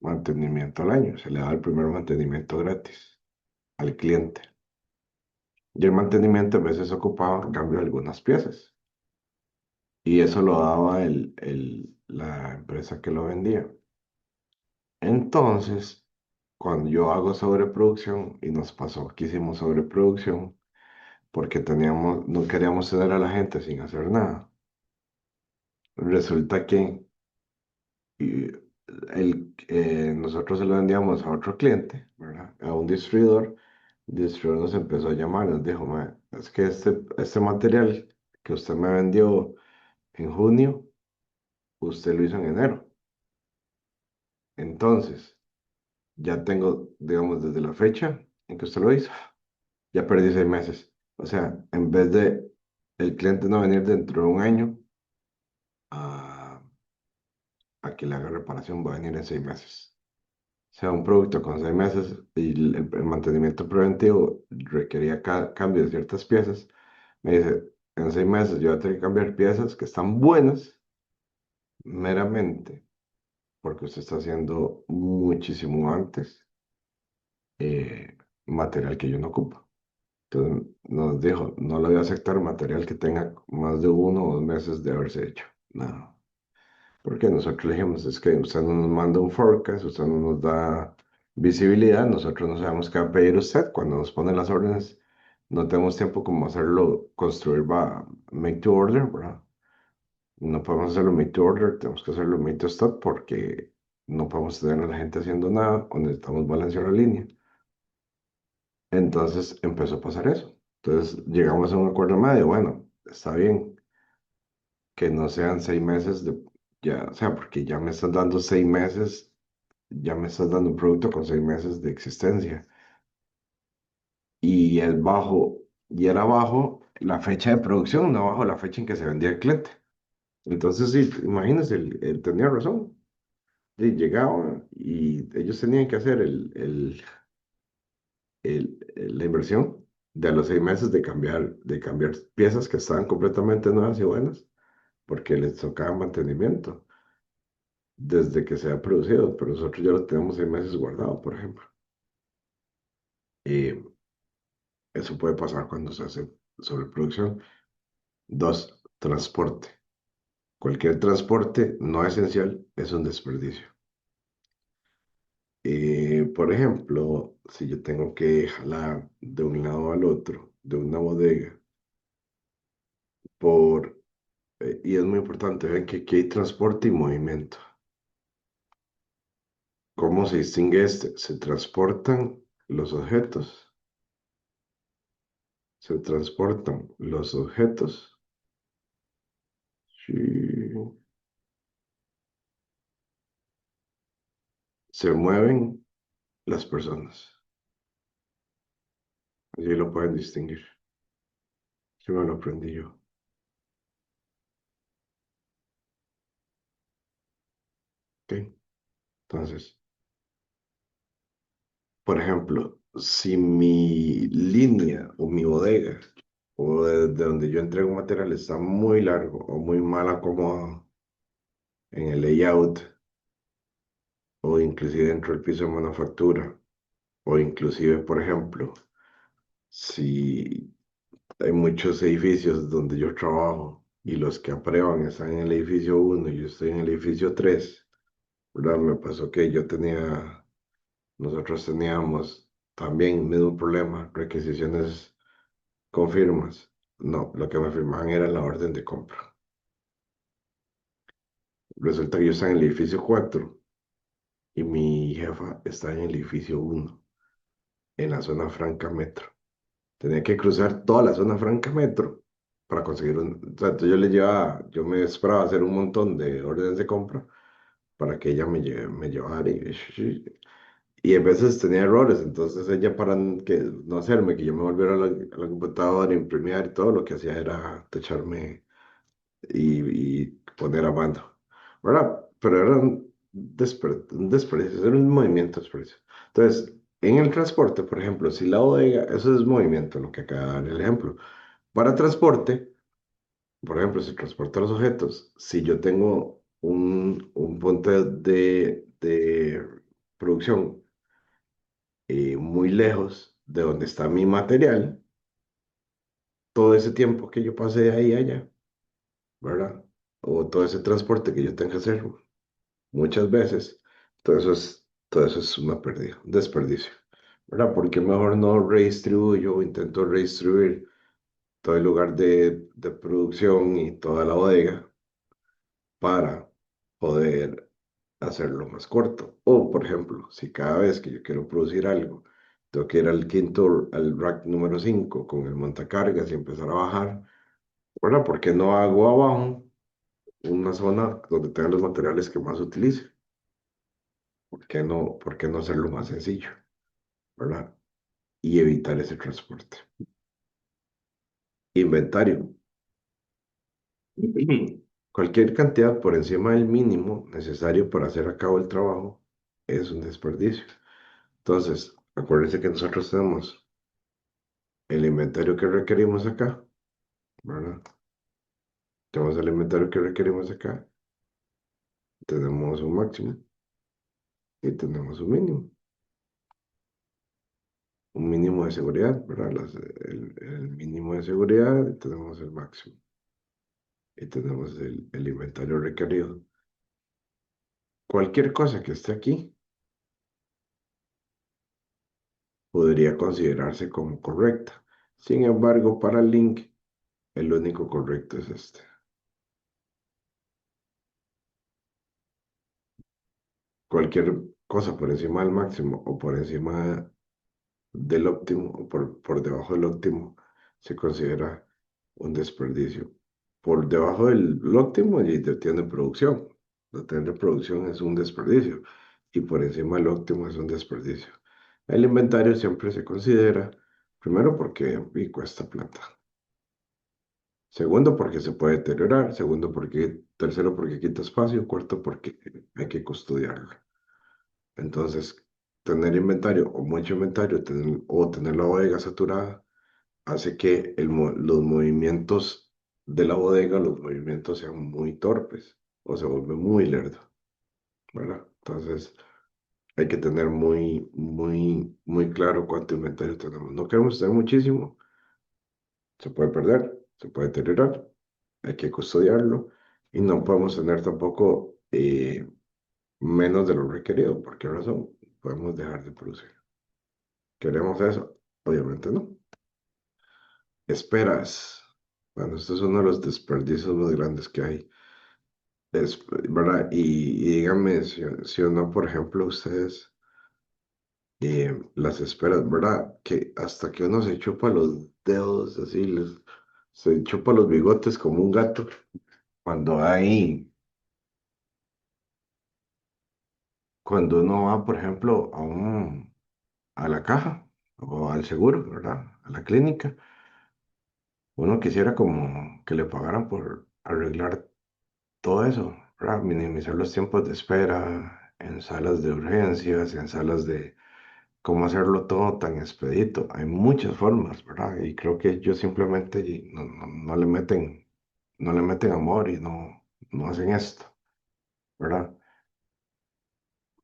Mantenimiento al año. Se le da el primer mantenimiento gratis al cliente. Y el mantenimiento a veces ocupaba cambio de algunas piezas. Y eso lo daba la empresa que lo vendía. Entonces, cuando yo hago sobreproducción, y nos pasó que hicimos sobreproducción, porque no queríamos tener a la gente sin hacer nada. Resulta que y, nosotros se lo vendíamos a otro cliente, ¿verdad? A un distribuidor. El distribuidor nos empezó a llamar, nos dijo: "Mae, es que este material que usted me vendió en junio, usted lo hizo en enero. Entonces, ya tengo, digamos, desde la fecha en que usted lo hizo, ya perdí 6 meses. O sea, en vez de el cliente no venir dentro de un año a, a que le haga reparación, va a venir en 6 meses. Sea un producto con 6 meses y el mantenimiento preventivo requería cambio de ciertas piezas. Me dice, en 6 meses yo voy a tener que cambiar piezas que están buenas meramente porque usted está haciendo muchísimo antes material que yo no ocupo. Entonces nos dijo, no le voy a aceptar material que tenga más de 1 o 2 meses de haberse hecho. No. Porque nosotros le dijimos, es que usted no nos manda un forecast, usted no nos da visibilidad, nosotros no sabemos qué va a pedir usted cuando nos pone las órdenes, no tenemos tiempo como hacerlo, construir, va, make to order, ¿verdad? No podemos hacerlo make to order, tenemos que hacerlo make to stock porque no podemos tener a la gente haciendo nada o necesitamos balancear la línea. Entonces empezó a pasar eso. Entonces llegamos a un acuerdo medio, bueno, está bien que no sean 6 meses ya, o sea, porque ya me estás dando 6 meses, ya me estás dando un producto con 6 meses de existencia. Y es bajo, y era bajo la fecha de producción, no bajo la fecha en que se vendía el cliente. Entonces, sí, imagínense, él tenía razón. Y llegaba y ellos tenían que hacer la inversión de a los 6 meses de cambiar piezas que estaban completamente nuevas y buenas, porque les tocaba mantenimiento desde que se ha producido, pero nosotros ya lo tenemos 6 meses guardado, por ejemplo. Y eso puede pasar cuando se hace sobreproducción. Dos, transporte. Cualquier transporte no esencial es un desperdicio. Por ejemplo, si yo tengo que jalar de un lado al otro de una bodega y es muy importante, ven que aquí hay transporte y movimiento. ¿Cómo se distingue este? Se transportan los objetos, se transportan los objetos, sí, se mueven las personas. Allí lo pueden distinguir. Sí me lo aprendí yo. ¿Ok? Entonces, por ejemplo, si mi línea o mi bodega o desde donde yo entrego material está muy largo o muy mal acomodado en el layout o inclusive dentro del piso de manufactura o inclusive, por ejemplo, si hay muchos edificios donde yo trabajo y los que aprueban están en el edificio uno y yo estoy en el edificio 3, ¿verdad? Me pasó que nosotros teníamos también el mismo problema, requisiciones con firmas. No, lo que me firmaban era la orden de compra. Resulta que yo estaba en el edificio 4 y mi jefa está en el edificio uno en la zona franca metro. Tenía que cruzar toda la zona franca metro para conseguir un... O sea, entonces yo me esperaba hacer un montón de órdenes de compra para que ella me llevara y a veces tenía errores, entonces ella para que no hacerme que yo me volviera a la computadora, imprimir y todo, lo que hacía era tacharme y poner a mano, ¿verdad? Pero era un desperdicio, era un movimiento de desperdicio. Entonces, en el transporte, por ejemplo, si la bodega, eso es movimiento, lo que acaba de dar el ejemplo. Para transporte, por ejemplo, si transporta los objetos, si yo tengo un punto de producción muy lejos de donde está mi material, todo ese tiempo que yo pasé de ahí a allá, ¿verdad? O todo ese transporte que yo tenga que hacer muchas veces, todo eso es una pérdida, un desperdicio, ¿verdad? Porque mejor no redistribuyo o intento redistribuir todo el lugar de producción y toda la bodega para poder hacerlo más corto. O, por ejemplo, si cada vez que yo quiero producir algo, tengo que ir al rack número 5 con el montacargas y empezar a bajar, ¿verdad? ¿Por qué no hago abajo una zona donde tenga los materiales que más utilice? ¿Por qué no hacerlo más sencillo, ¿verdad? Y evitar ese transporte. Inventario. Cualquier cantidad por encima del mínimo necesario para hacer a cabo el trabajo es un desperdicio. Entonces, acuérdense que nosotros tenemos el inventario que requerimos acá, ¿verdad? Tenemos el inventario que requerimos acá, tenemos un máximo y tenemos un mínimo. Un mínimo de seguridad, ¿verdad? El mínimo de seguridad y tenemos el máximo. Y tenemos el inventario requerido. Cualquier cosa que esté aquí podría considerarse como correcta. Sin embargo, para el link, el único correcto es este. Cualquier cosa por encima del máximo o por encima del óptimo o por debajo del óptimo se considera un desperdicio. Por debajo del óptimo y tiene producción. No tener producción es un desperdicio y por encima del óptimo es un desperdicio. El inventario siempre se considera, primero porque y cuesta plata. Segundo, porque se puede deteriorar. Segundo, porque, tercero, porque quita espacio. Cuarto, porque hay que custodiarlo. Entonces, tener inventario o mucho inventario o tener la bodega saturada hace que los movimientos de la bodega, los movimientos sean muy torpes o se vuelve muy lerdo, ¿verdad? Entonces, hay que tener muy claro cuánto inventario tenemos. No queremos tener muchísimo, se puede perder, se puede deteriorar, hay que custodiarlo y no podemos tener tampoco menos de lo requerido. ¿Por qué razón? Podemos dejar de producir. ¿Queremos eso? Obviamente no. Esperas. Bueno, esto es uno de los desperdicios más grandes que hay. ¿Verdad? Y díganme si o no, por ejemplo, ustedes las esperas, ¿verdad? Que hasta que uno se chupa los dedos, así, se chupa los bigotes como un gato. Cuando hay, cuando uno va, por ejemplo, a la caja o al seguro, ¿verdad? A la clínica, uno quisiera como que le pagaran por arreglar todo eso, ¿verdad? Minimizar los tiempos de espera en salas de urgencias, en salas de cómo hacerlo todo tan expedito. Hay muchas formas, ¿verdad? Y creo que ellos simplemente no le meten amor y no hacen esto, ¿verdad?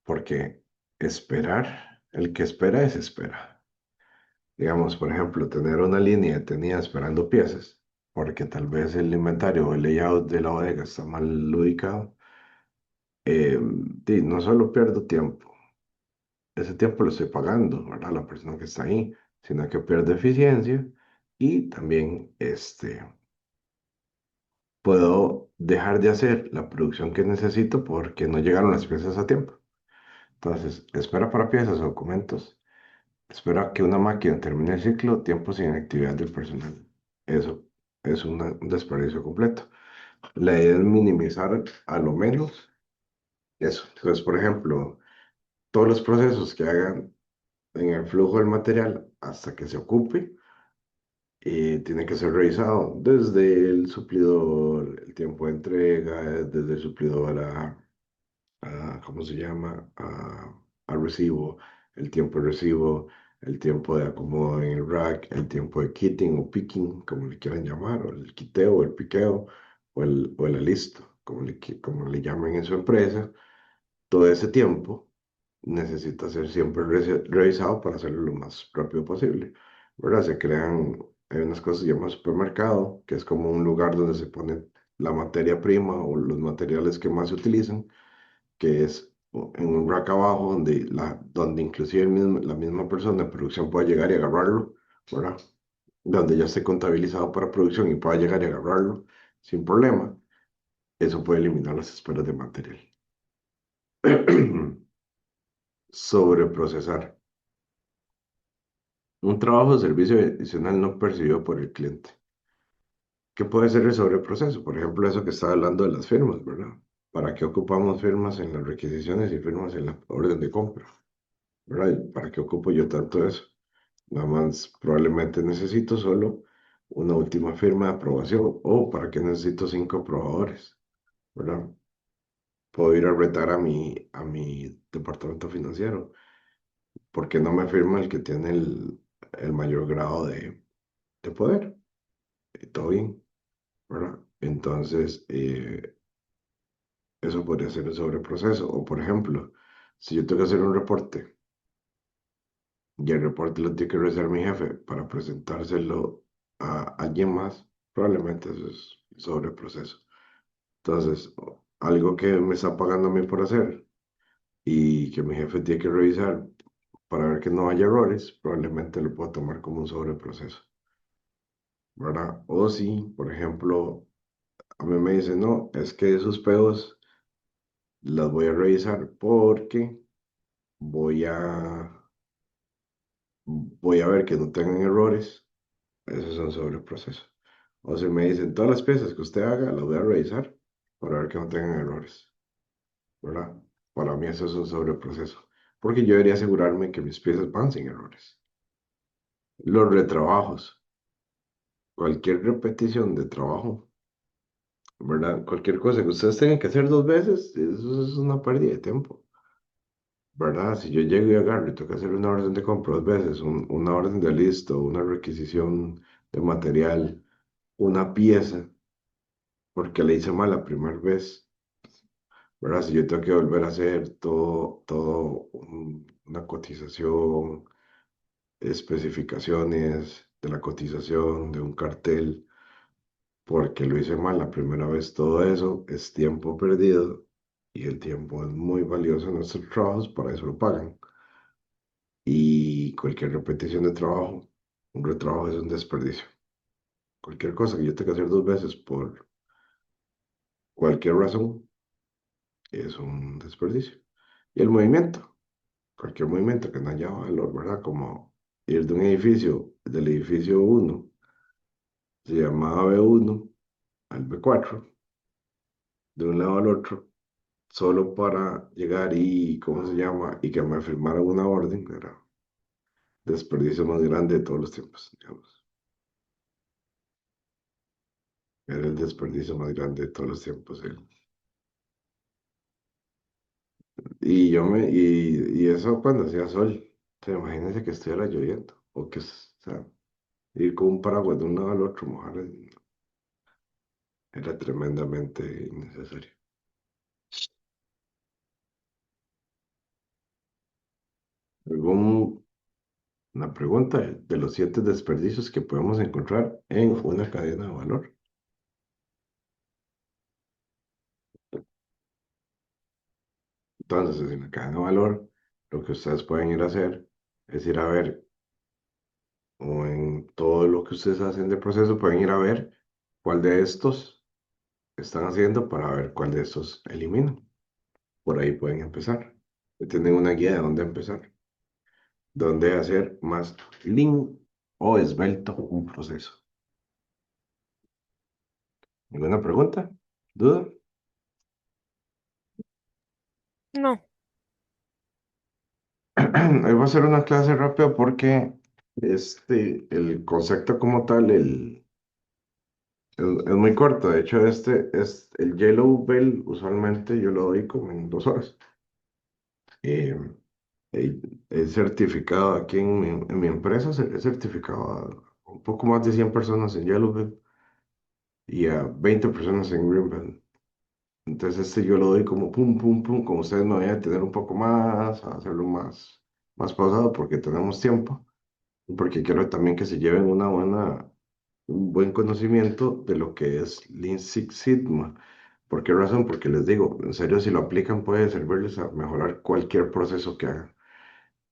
Porque esperar, el que espera desespera. Digamos, por ejemplo, tener una línea detenida esperando piezas, porque tal vez el inventario o el layout de la bodega está mal ubicado. No solo pierdo tiempo, ese tiempo lo estoy pagando, ¿verdad? La persona que está ahí, sino que pierde eficiencia y también puedo dejar de hacer la producción que necesito porque no llegaron las piezas a tiempo. Entonces, espera para piezas o documentos, espera que una máquina termine el ciclo, tiempo sin actividad del personal. Eso es un desperdicio completo. La idea es minimizar a lo menos eso. Entonces, por ejemplo, todos los procesos que hagan en el flujo del material hasta que se ocupe, tiene que ser revisado desde el suplidor, el tiempo de entrega, desde el suplidor ¿cómo se llama? A recibo, el tiempo de recibo, el tiempo de acomodo en el rack, el tiempo de kitting o picking, como le quieran llamar, o el quiteo, o el piqueo, o el alisto, como le llamen en su empresa. Todo ese tiempo necesita ser siempre revisado para hacerlo lo más rápido posible, ¿verdad? Hay unas cosas que se llama supermercado, que es como un lugar donde se pone la materia prima o los materiales que más se utilizan, que es en un rack abajo donde inclusive la misma persona de producción puede llegar y agarrarlo, ¿verdad? Donde ya esté contabilizado para producción y pueda llegar y agarrarlo sin problema. Eso puede eliminar las esperas de material. Sobreprocesar. Un trabajo de servicio adicional no percibido por el cliente. ¿Qué puede ser el sobreproceso? Por ejemplo, eso que estaba hablando de las firmas, ¿verdad? ¿Para qué ocupamos firmas en las requisiciones y firmas en la orden de compra? ¿Verdad? ¿Y para qué ocupo yo tanto eso? Nada más probablemente necesito solo una última firma de aprobación o para qué necesito 5 aprobadores, ¿verdad? Puedo ir a retar a mi departamento financiero porque no me firma el que tiene el mayor grado de poder. Y todo bien, ¿verdad? Entonces, eso podría ser el sobreproceso. O, por ejemplo, si yo tengo que hacer un reporte y el reporte lo tiene que realizar mi jefe para presentárselo a alguien más, probablemente eso es sobreproceso. Entonces, algo que me está pagando a mí por hacer y que mi jefe tiene que revisar para ver que no haya errores, probablemente lo puedo tomar como un sobreproceso, ¿verdad? O si, por ejemplo, a mí me dicen, no, es que esos pedos las voy a revisar porque voy a, voy a ver que no tengan errores. Esos son sobre el proceso. O si me dicen, todas las piezas que usted haga, las voy a revisar para ver que no tengan errores, ¿verdad? Para mí eso es un sobreproceso, porque yo debería asegurarme que mis piezas van sin errores. Los retrabajos. cualquier repetición de trabajo, ¿verdad? Cualquier cosa que ustedes tengan que hacer dos veces, eso es una pérdida de tiempo, ¿verdad? Si yo llego y agarro y tengo que hacer una orden de compra dos veces, una orden de listo, una requisición de material, una pieza, porque le hice mal la primera vez, ¿verdad? Si yo tengo que volver a hacer una cotización, especificaciones de la cotización de un cartel, porque lo hice mal la primera vez, todo eso es tiempo perdido y el tiempo es muy valioso en nuestros trabajos, para eso lo pagan. Y cualquier repetición de trabajo, un retrabajo es un desperdicio. Cualquier cosa que yo tenga que hacer dos veces por cualquier razón es un desperdicio. Y el movimiento, cualquier movimiento que no haya valor, ¿verdad? Como ir de un edificio, del edificio uno se llamaba B1 al B4, de un lado al otro, solo para llegar y, ¿cómo se llama? Y que me firmara una orden, era el desperdicio más grande de todos los tiempos, digamos. Era el desperdicio más grande de todos los tiempos. Y eso cuando hacía sol. O sea, imagínense que estuviera lloviendo. O sea, ir con un paraguas de un lado al otro, mojar, era tremendamente innecesario. ¿Alguna pregunta de los 7 desperdicios que podemos encontrar en una cadena de valor? Entonces, en la cadena de valor, lo que ustedes pueden ir a hacer es ir a ver, o en todo lo que ustedes hacen de proceso, pueden ir a ver cuál de estos están haciendo para ver cuál de estos eliminan. Por ahí pueden empezar. Tienen una guía de dónde empezar, dónde hacer más lean o esbelto un proceso. ¿Alguna pregunta? ¿Duda? No, Hoy va a ser una clase rápida porque el concepto como tal, es muy corto. De hecho, es el Yellow Bell, usualmente yo lo doy como en 2 horas. Eh, he certificado aquí en mi empresa, he certificado a un poco más de 100 personas en Yellow Bell y a 20 personas en Green Bell. Entonces yo lo doy como pum, pum, pum, como ustedes me vayan a tener un poco más, a hacerlo más pausado porque tenemos tiempo, y porque quiero también que se lleven un buen conocimiento de lo que es Lean Six Sigma. ¿Por qué razón? Porque les digo, en serio, si lo aplican puede servirles a mejorar cualquier proceso que hagan.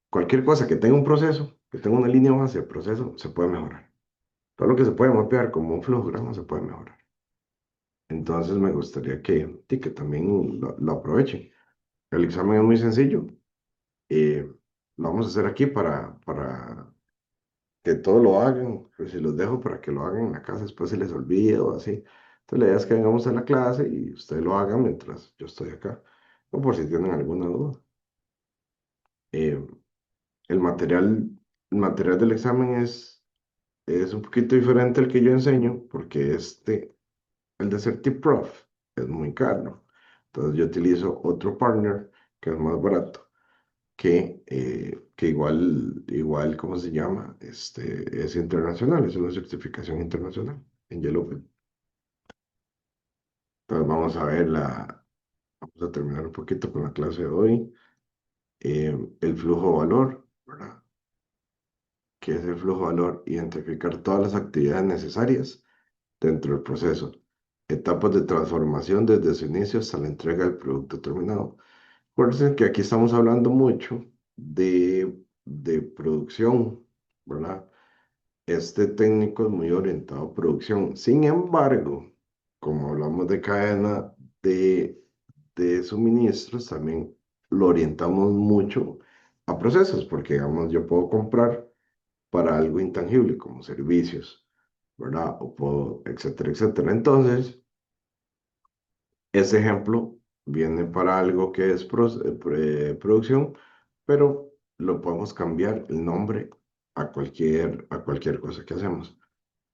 Cualquier cosa que tenga un proceso, que tenga una línea base de proceso, se puede mejorar. Todo lo que se puede mapear como un flujograma se puede mejorar. Entonces me gustaría que también lo aprovechen. El examen es muy sencillo. Lo vamos a hacer aquí para que todos lo hagan. Pues si los dejo para que lo hagan en la casa, después se les olvida o así. Entonces la idea es que vengamos a la clase y ustedes lo hagan mientras yo estoy acá. O por si tienen alguna duda. Eh, el material, el material del examen es un poquito diferente al que yo enseño, porque el de Certiprof, es muy caro. Entonces yo utilizo otro partner que es más barato, que igual, ¿cómo se llama? Es internacional, es una certificación internacional en Yellowfin. Entonces vamos a terminar un poquito con la clase de hoy. El flujo valor, ¿verdad? ¿Qué es el flujo valor? Identificar todas las actividades necesarias dentro del proceso. Etapas de transformación desde su inicio hasta la entrega del producto terminado. Acuérdense que aquí estamos hablando mucho de producción, ¿verdad? Este técnico es muy orientado a producción. Sin embargo, como hablamos de cadena de, de suministros, también lo orientamos mucho a procesos, porque, digamos, yo puedo comprar para algo intangible como servicios, ¿verdad? Etcétera, etcétera. Entonces, ese ejemplo viene para algo que es producción, pero lo podemos cambiar el nombre a cualquier cosa que hacemos.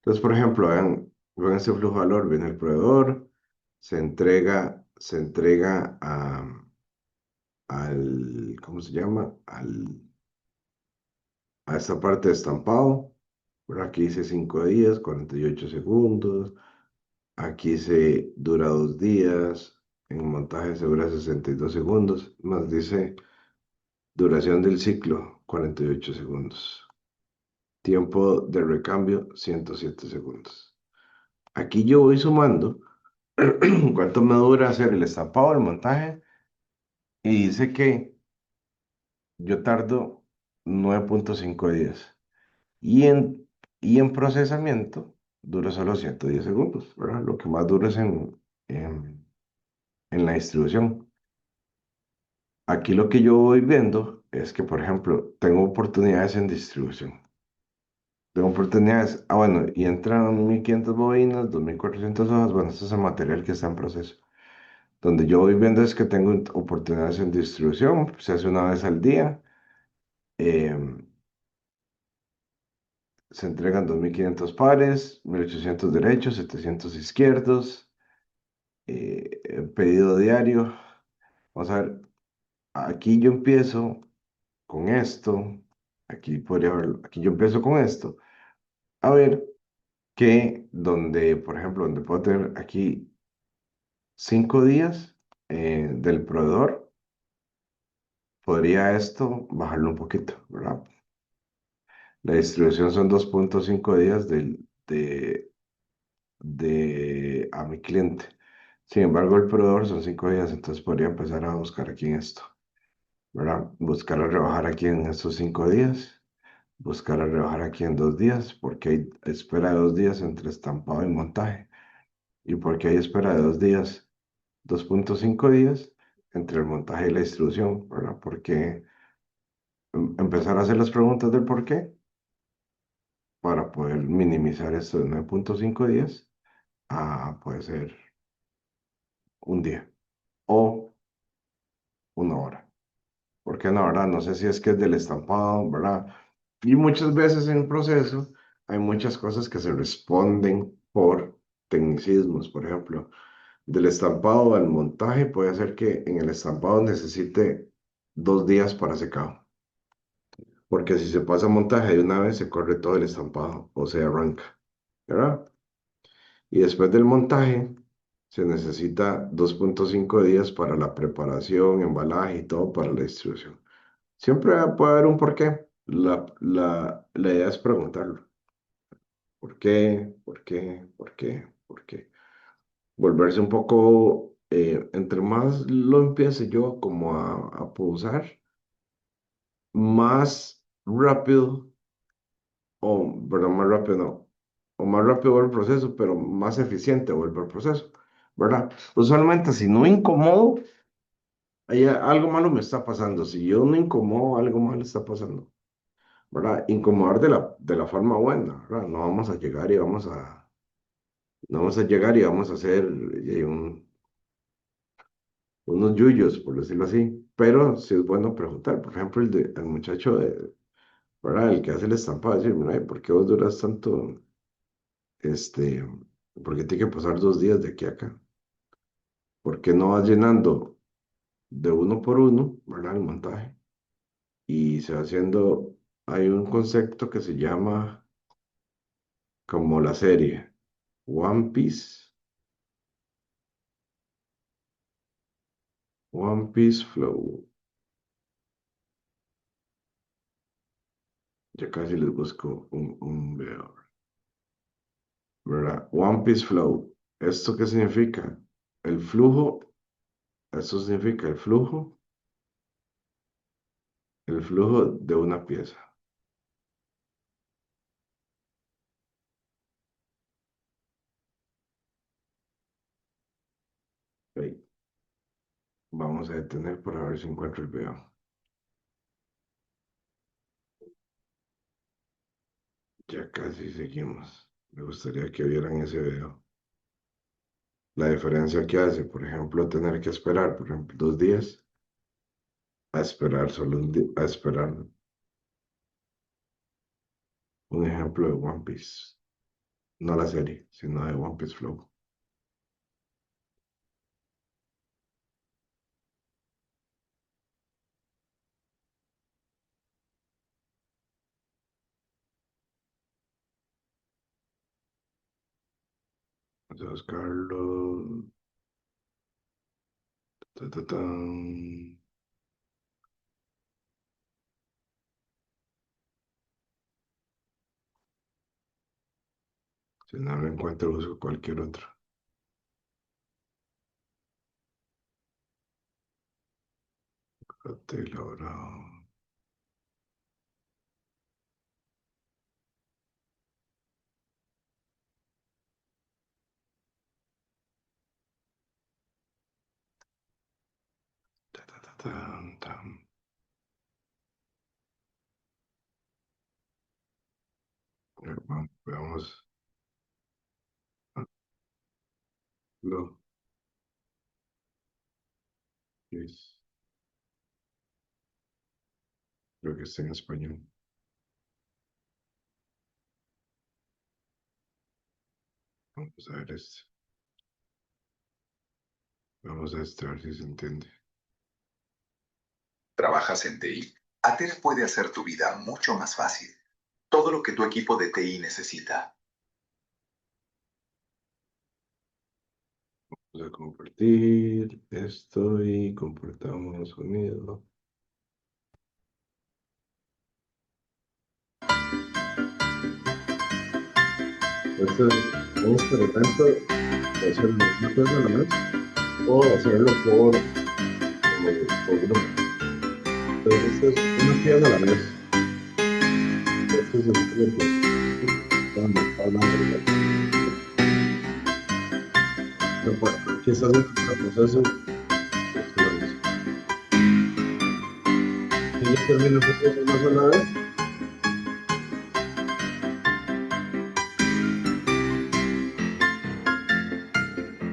Entonces, por ejemplo, vean este flujo de valor, viene el proveedor, se entrega ¿cómo se llama? A esta parte de estampado. Por aquí dice 5 días, 48 segundos. Aquí se dura 2 días. En montaje se dura 62 segundos. Más dice duración del ciclo, 48 segundos. Tiempo de recambio, 107 segundos. Aquí yo voy sumando cuánto me dura hacer el estampado, el montaje. Y dice que yo tardo 9,5 días. Y en procesamiento dura solo 110 segundos, ¿verdad? Lo que más dura es en la distribución. Aquí lo que yo voy viendo es que, por ejemplo, tengo oportunidades en distribución. Tengo oportunidades, bueno, y entran 1.500 bobinas, 2.400 hojas, bueno, este es el material que está en proceso. Donde yo voy viendo es que tengo oportunidades en distribución, se hace una vez al día, eh, se entregan 2.500 pares, 1.800 derechos, 700 izquierdos, pedido diario. Vamos a ver, aquí yo empiezo con esto, aquí yo empiezo con esto, a ver que donde, por ejemplo, donde puedo tener aquí 5 días del proveedor, podría esto bajarlo un poquito, ¿verdad? La distribución son 2,5 días a mi cliente. Sin embargo, el proveedor son 5 días, entonces podría empezar a buscar aquí en esto, ¿verdad? Buscar a rebajar aquí en estos 5 días, buscar a rebajar aquí en 2 días, porque hay espera de 2 días entre estampado y montaje, y porque hay espera de 2 días, 2,5 días entre el montaje y la distribución, ¿verdad? Porque empezar a hacer las preguntas del por qué para poder minimizar esto de 9,5 días a, puede ser, un día o una hora. Porque no, ¿verdad? No sé si es que es del estampado, ¿verdad? Y muchas veces en el proceso hay muchas cosas que se responden por tecnicismos. Por ejemplo, del estampado al montaje puede ser que en el estampado necesite 2 días para secado. Porque si se pasa a montaje de una vez, se corre todo el estampado o se arranca, ¿verdad? Y después del montaje, se necesita 2,5 días para la preparación, embalaje y todo para la distribución. Siempre puede haber un porqué. La idea es preguntarlo. ¿Por qué? ¿Por qué? ¿Por qué? ¿Por qué? Volverse un poco, entre más lo empiece yo como a pausar, más rápido, perdón, más rápido no, o más rápido va el proceso, pero más eficiente vuelve el proceso, ¿verdad? Usualmente si no incomodo, algo malo me está pasando. Si yo no incomodo, algo malo está pasando. ¿Verdad? Incomodar de la forma buena, ¿verdad? No vamos a llegar y vamos a hacer unos yuyos, por decirlo así, pero sí es bueno preguntar, por ejemplo, el muchacho, ¿verdad? El que hace el estampado, decir, mira, ¿por qué vos duras tanto, este, porque tiene que pasar 2 días de aquí a acá? ¿Por qué no vas llenando de uno por uno, ¿verdad? El montaje, y se va haciendo, hay un concepto que se llama como la serie, One Piece. One Piece Flow. Ya casi les busco un video, ¿verdad? One Piece Flow. ¿Esto qué significa? El flujo, esto significa el flujo de una pieza. Ok, vamos a detener para ver si encuentro el video. Ya casi seguimos. Me gustaría que vieran ese video. La diferencia que hace, por ejemplo, tener que esperar, por ejemplo, 2 días, a esperar solo a esperar un ejemplo de One Piece. no la serie, sino de One Piece Flow. Vamos a buscarlo. Ta, ta, tan. Si no lo encuentro, busco cualquier otro. Elaborado. Ta, ta, ta, tan, tan. Veamos. Ah, lo, yes. Creo que está en español. Vamos a ver este. Vamos a este, a ver si se entiende. ¿Trabajas en TI? Atel puede hacer tu vida mucho más fácil. Todo lo que tu equipo de TI necesita. Vamos a compartir esto y compartamos sonido. Este es un experimento de hacerlo una cosa a la vez o hacerlo por grupo. Entonces, este es una pieza a la vez. Este es el tiempo. Cuando está hablando de aquí está el proceso. Y ya termino el proceso más a la vez.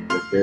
Porque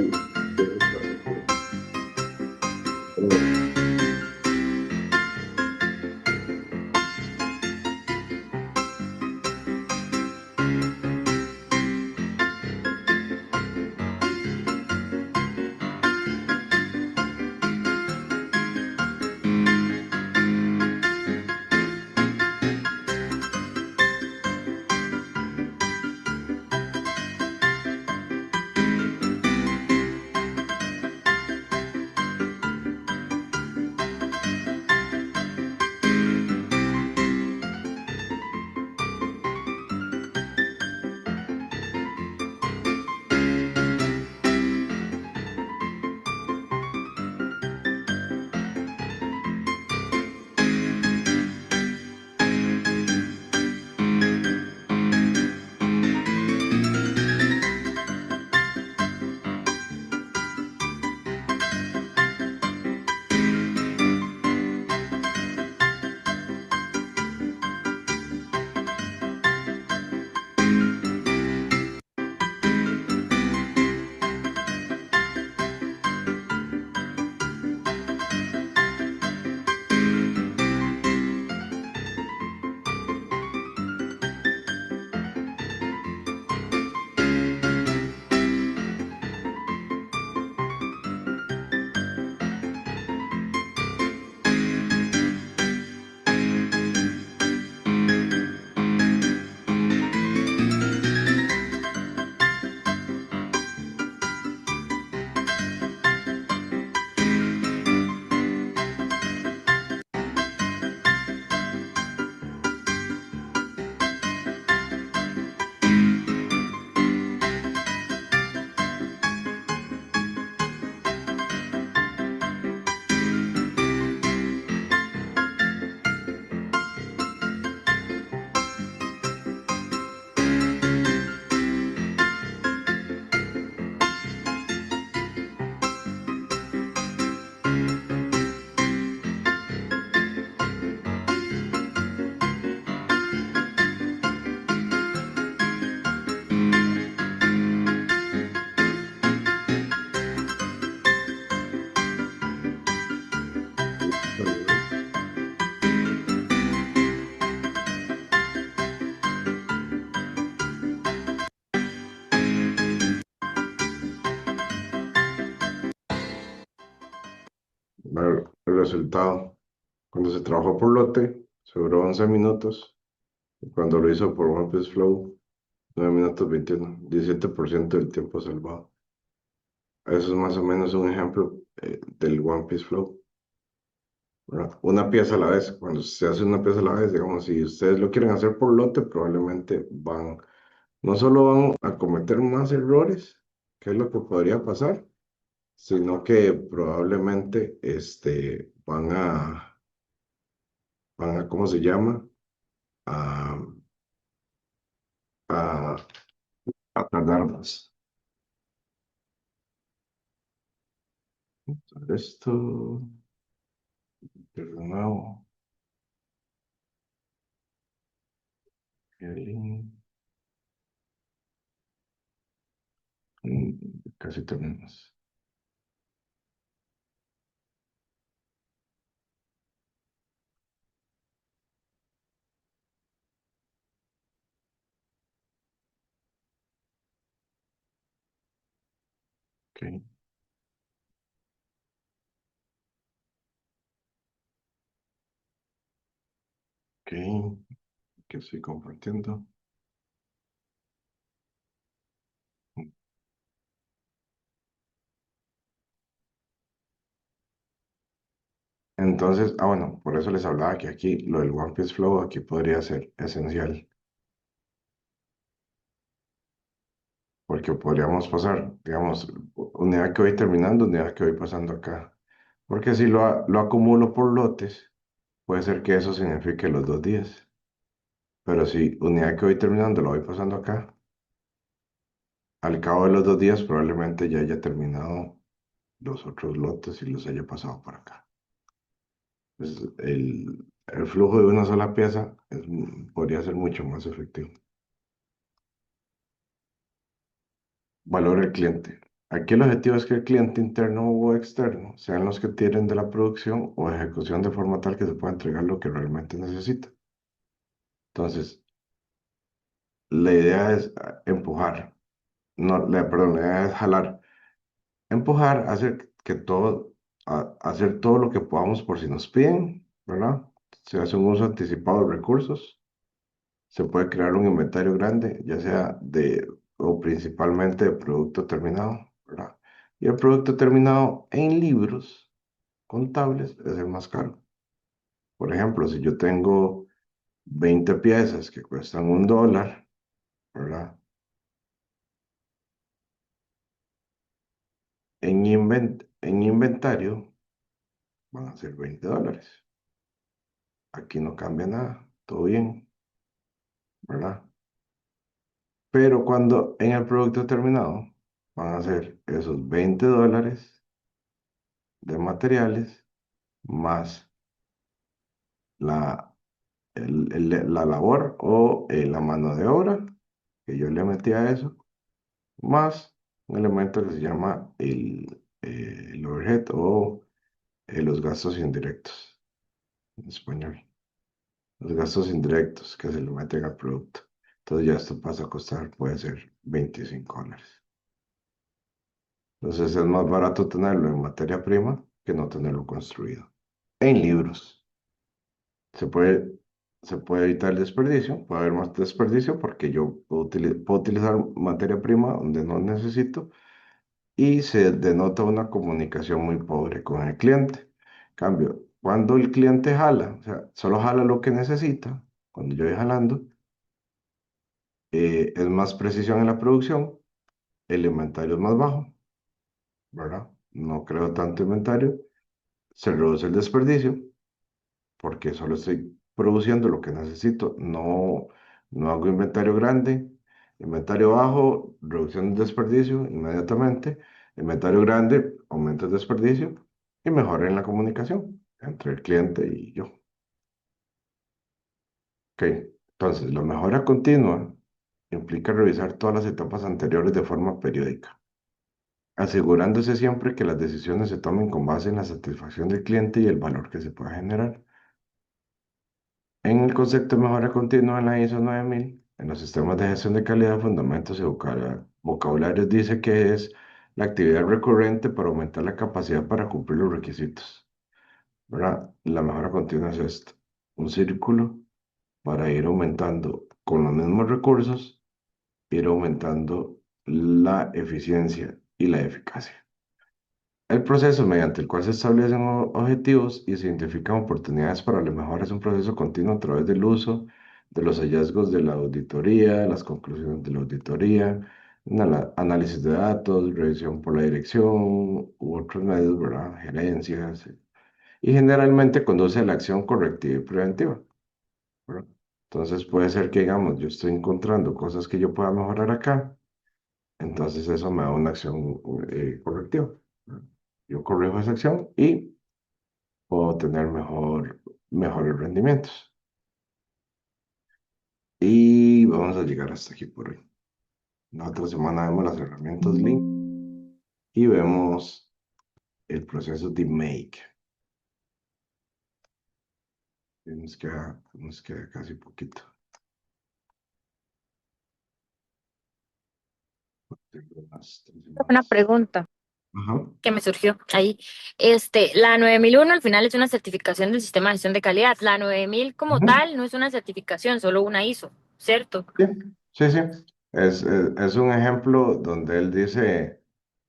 ver el resultado. Cuando se trabajó por lote, se duró 11 minutos. Y cuando lo hizo por One Piece Flow, 9 minutos 21, 17% del tiempo salvado. Eso es más o menos un ejemplo del One Piece Flow, ¿verdad? Una pieza a la vez. Cuando se hace una pieza a la vez, digamos, si ustedes lo quieren hacer por lote, probablemente no solo van a cometer más errores, que es lo que podría pasar, sino que probablemente ¿cómo se llama? A, a, a tardar más. Esto, de nuevo, violín, casi terminamos. Ok, ok, que estoy compartiendo. Entonces, bueno, por eso les hablaba que aquí lo del One Piece Flow aquí podría ser esencial, porque podríamos pasar, digamos, unidad que voy terminando, unidad que voy pasando acá. Porque si lo acumulo por lotes, puede ser que eso signifique los 2 días. Pero si unidad que voy terminando lo voy pasando acá, al cabo de los 2 días probablemente ya haya terminado los otros lotes y los haya pasado por acá. Pues el flujo de una sola pieza podría ser mucho más efectivo. Valor del cliente. Aquí el objetivo es que el cliente interno o externo sean los que tienen de la producción o ejecución de forma tal que se pueda entregar lo que realmente necesita. Entonces, la idea es empujar, no, perdón, la idea es jalar. Empujar, hacer todo lo que podamos por si nos piden, ¿verdad? Se hace un uso anticipado de recursos, se puede crear un inventario grande, ya sea o principalmente de producto terminado, ¿verdad? Y el producto terminado en libros contables es el más caro. Por ejemplo, si yo tengo 20 piezas que cuestan $1, ¿verdad? En inventario van a ser $20. Aquí no cambia nada, todo bien, ¿verdad? Pero cuando en el producto terminado van a ser esos $20 de materiales más la, la labor o la mano de obra que yo le metí a eso, más un elemento que se llama el overhead o los gastos indirectos en español. Los gastos indirectos que se le meten al producto. Entonces ya esto pasa a costar, puede ser $25. Entonces es más barato tenerlo en materia prima que no tenerlo construido. En libros. Se puede, se puede evitar el desperdicio, puede haber más desperdicio porque yo puedo utilizar materia prima donde no necesito y se denota una comunicación muy pobre con el cliente. Cambio, cuando el cliente jala, o sea, solo jala lo que necesita, cuando yo voy jalando, es más precisión en la producción, el inventario es más bajo, ¿verdad? No creo tanto inventario, se reduce el desperdicio porque solo estoy produciendo lo que necesito, no hago inventario grande, inventario bajo, reducción del desperdicio inmediatamente, inventario grande, aumenta el desperdicio y mejora en la comunicación entre el cliente y yo. Ok, entonces la mejora continua implica revisar todas las etapas anteriores de forma periódica, asegurándose siempre que las decisiones se tomen con base en la satisfacción del cliente y el valor que se pueda generar. En el concepto de mejora continua en la ISO 9000, en los sistemas de gestión de calidad, fundamentos y vocabularios dice que es la actividad recurrente para aumentar la capacidad para cumplir los requisitos. ¿verdad? La mejora continua es esto, un círculo para ir aumentando con los mismos recursos, ir aumentando la eficiencia y la eficacia. El proceso mediante el cual se establecen objetivos y se identifican oportunidades para la mejora es un proceso continuo a través del uso de los hallazgos de la auditoría, las conclusiones de la auditoría, análisis de datos, revisión por la dirección u otros medios, ¿verdad? Gerencias. Y generalmente conduce a la acción correctiva y preventiva, ¿verdad? Entonces puede ser que, digamos, yo estoy encontrando cosas que yo pueda mejorar acá, entonces eso me da una acción correctiva, ¿verdad? Yo corrijo esa acción y puedo tener mejores rendimientos. Y vamos a llegar hasta aquí por hoy. La otra semana vemos las herramientas Lean y vemos el proceso de Make. Y nos queda casi poquito. Tengo unas 3 Una semanas. pregunta Ajá. que me surgió ahí. La 9001 al final es una certificación del sistema de gestión de calidad. La 9000 como Ujú. tal no es una certificación, solo una ISO, ¿cierto? Sí, sí, sí. Es un ejemplo donde él dice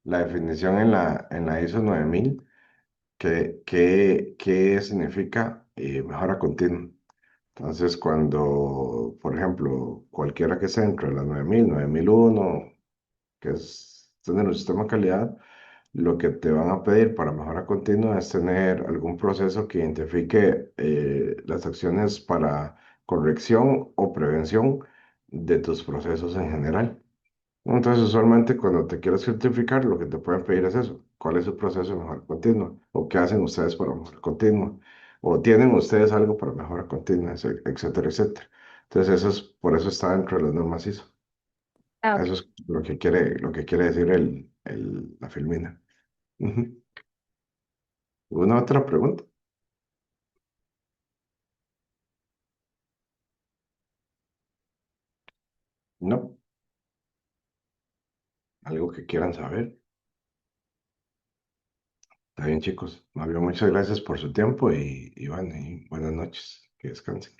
la definición en la ISO 9000 ¿qué significa mejora continua? Entonces, cuando, por ejemplo, cualquiera que sea entre las 9000, 9001, que es tener un sistema de calidad, lo que te van a pedir para mejora continua es tener algún proceso que identifique las acciones para corrección o prevención de tus procesos en general. Entonces, usualmente cuando te quieres certificar, lo que te pueden pedir es eso. ¿Cuál es su proceso de mejora continua? ¿O qué hacen ustedes para mejora continua? ¿O tienen ustedes algo para mejora continua? Etcétera, etcétera. Entonces, por eso está dentro de las normas ISO. Ah, ok. Eso es lo que quiere decir la filmina. Ujú. ¿Una otra pregunta? No. ¿Algo que quieran saber? Está bien, chicos. Mario, muchas gracias por su tiempo y bueno, y buenas noches. Que descansen.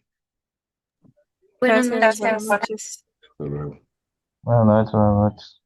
Buenas Gracias, buenas noches. noches. Hasta luego. Buenas noches, buenas noches.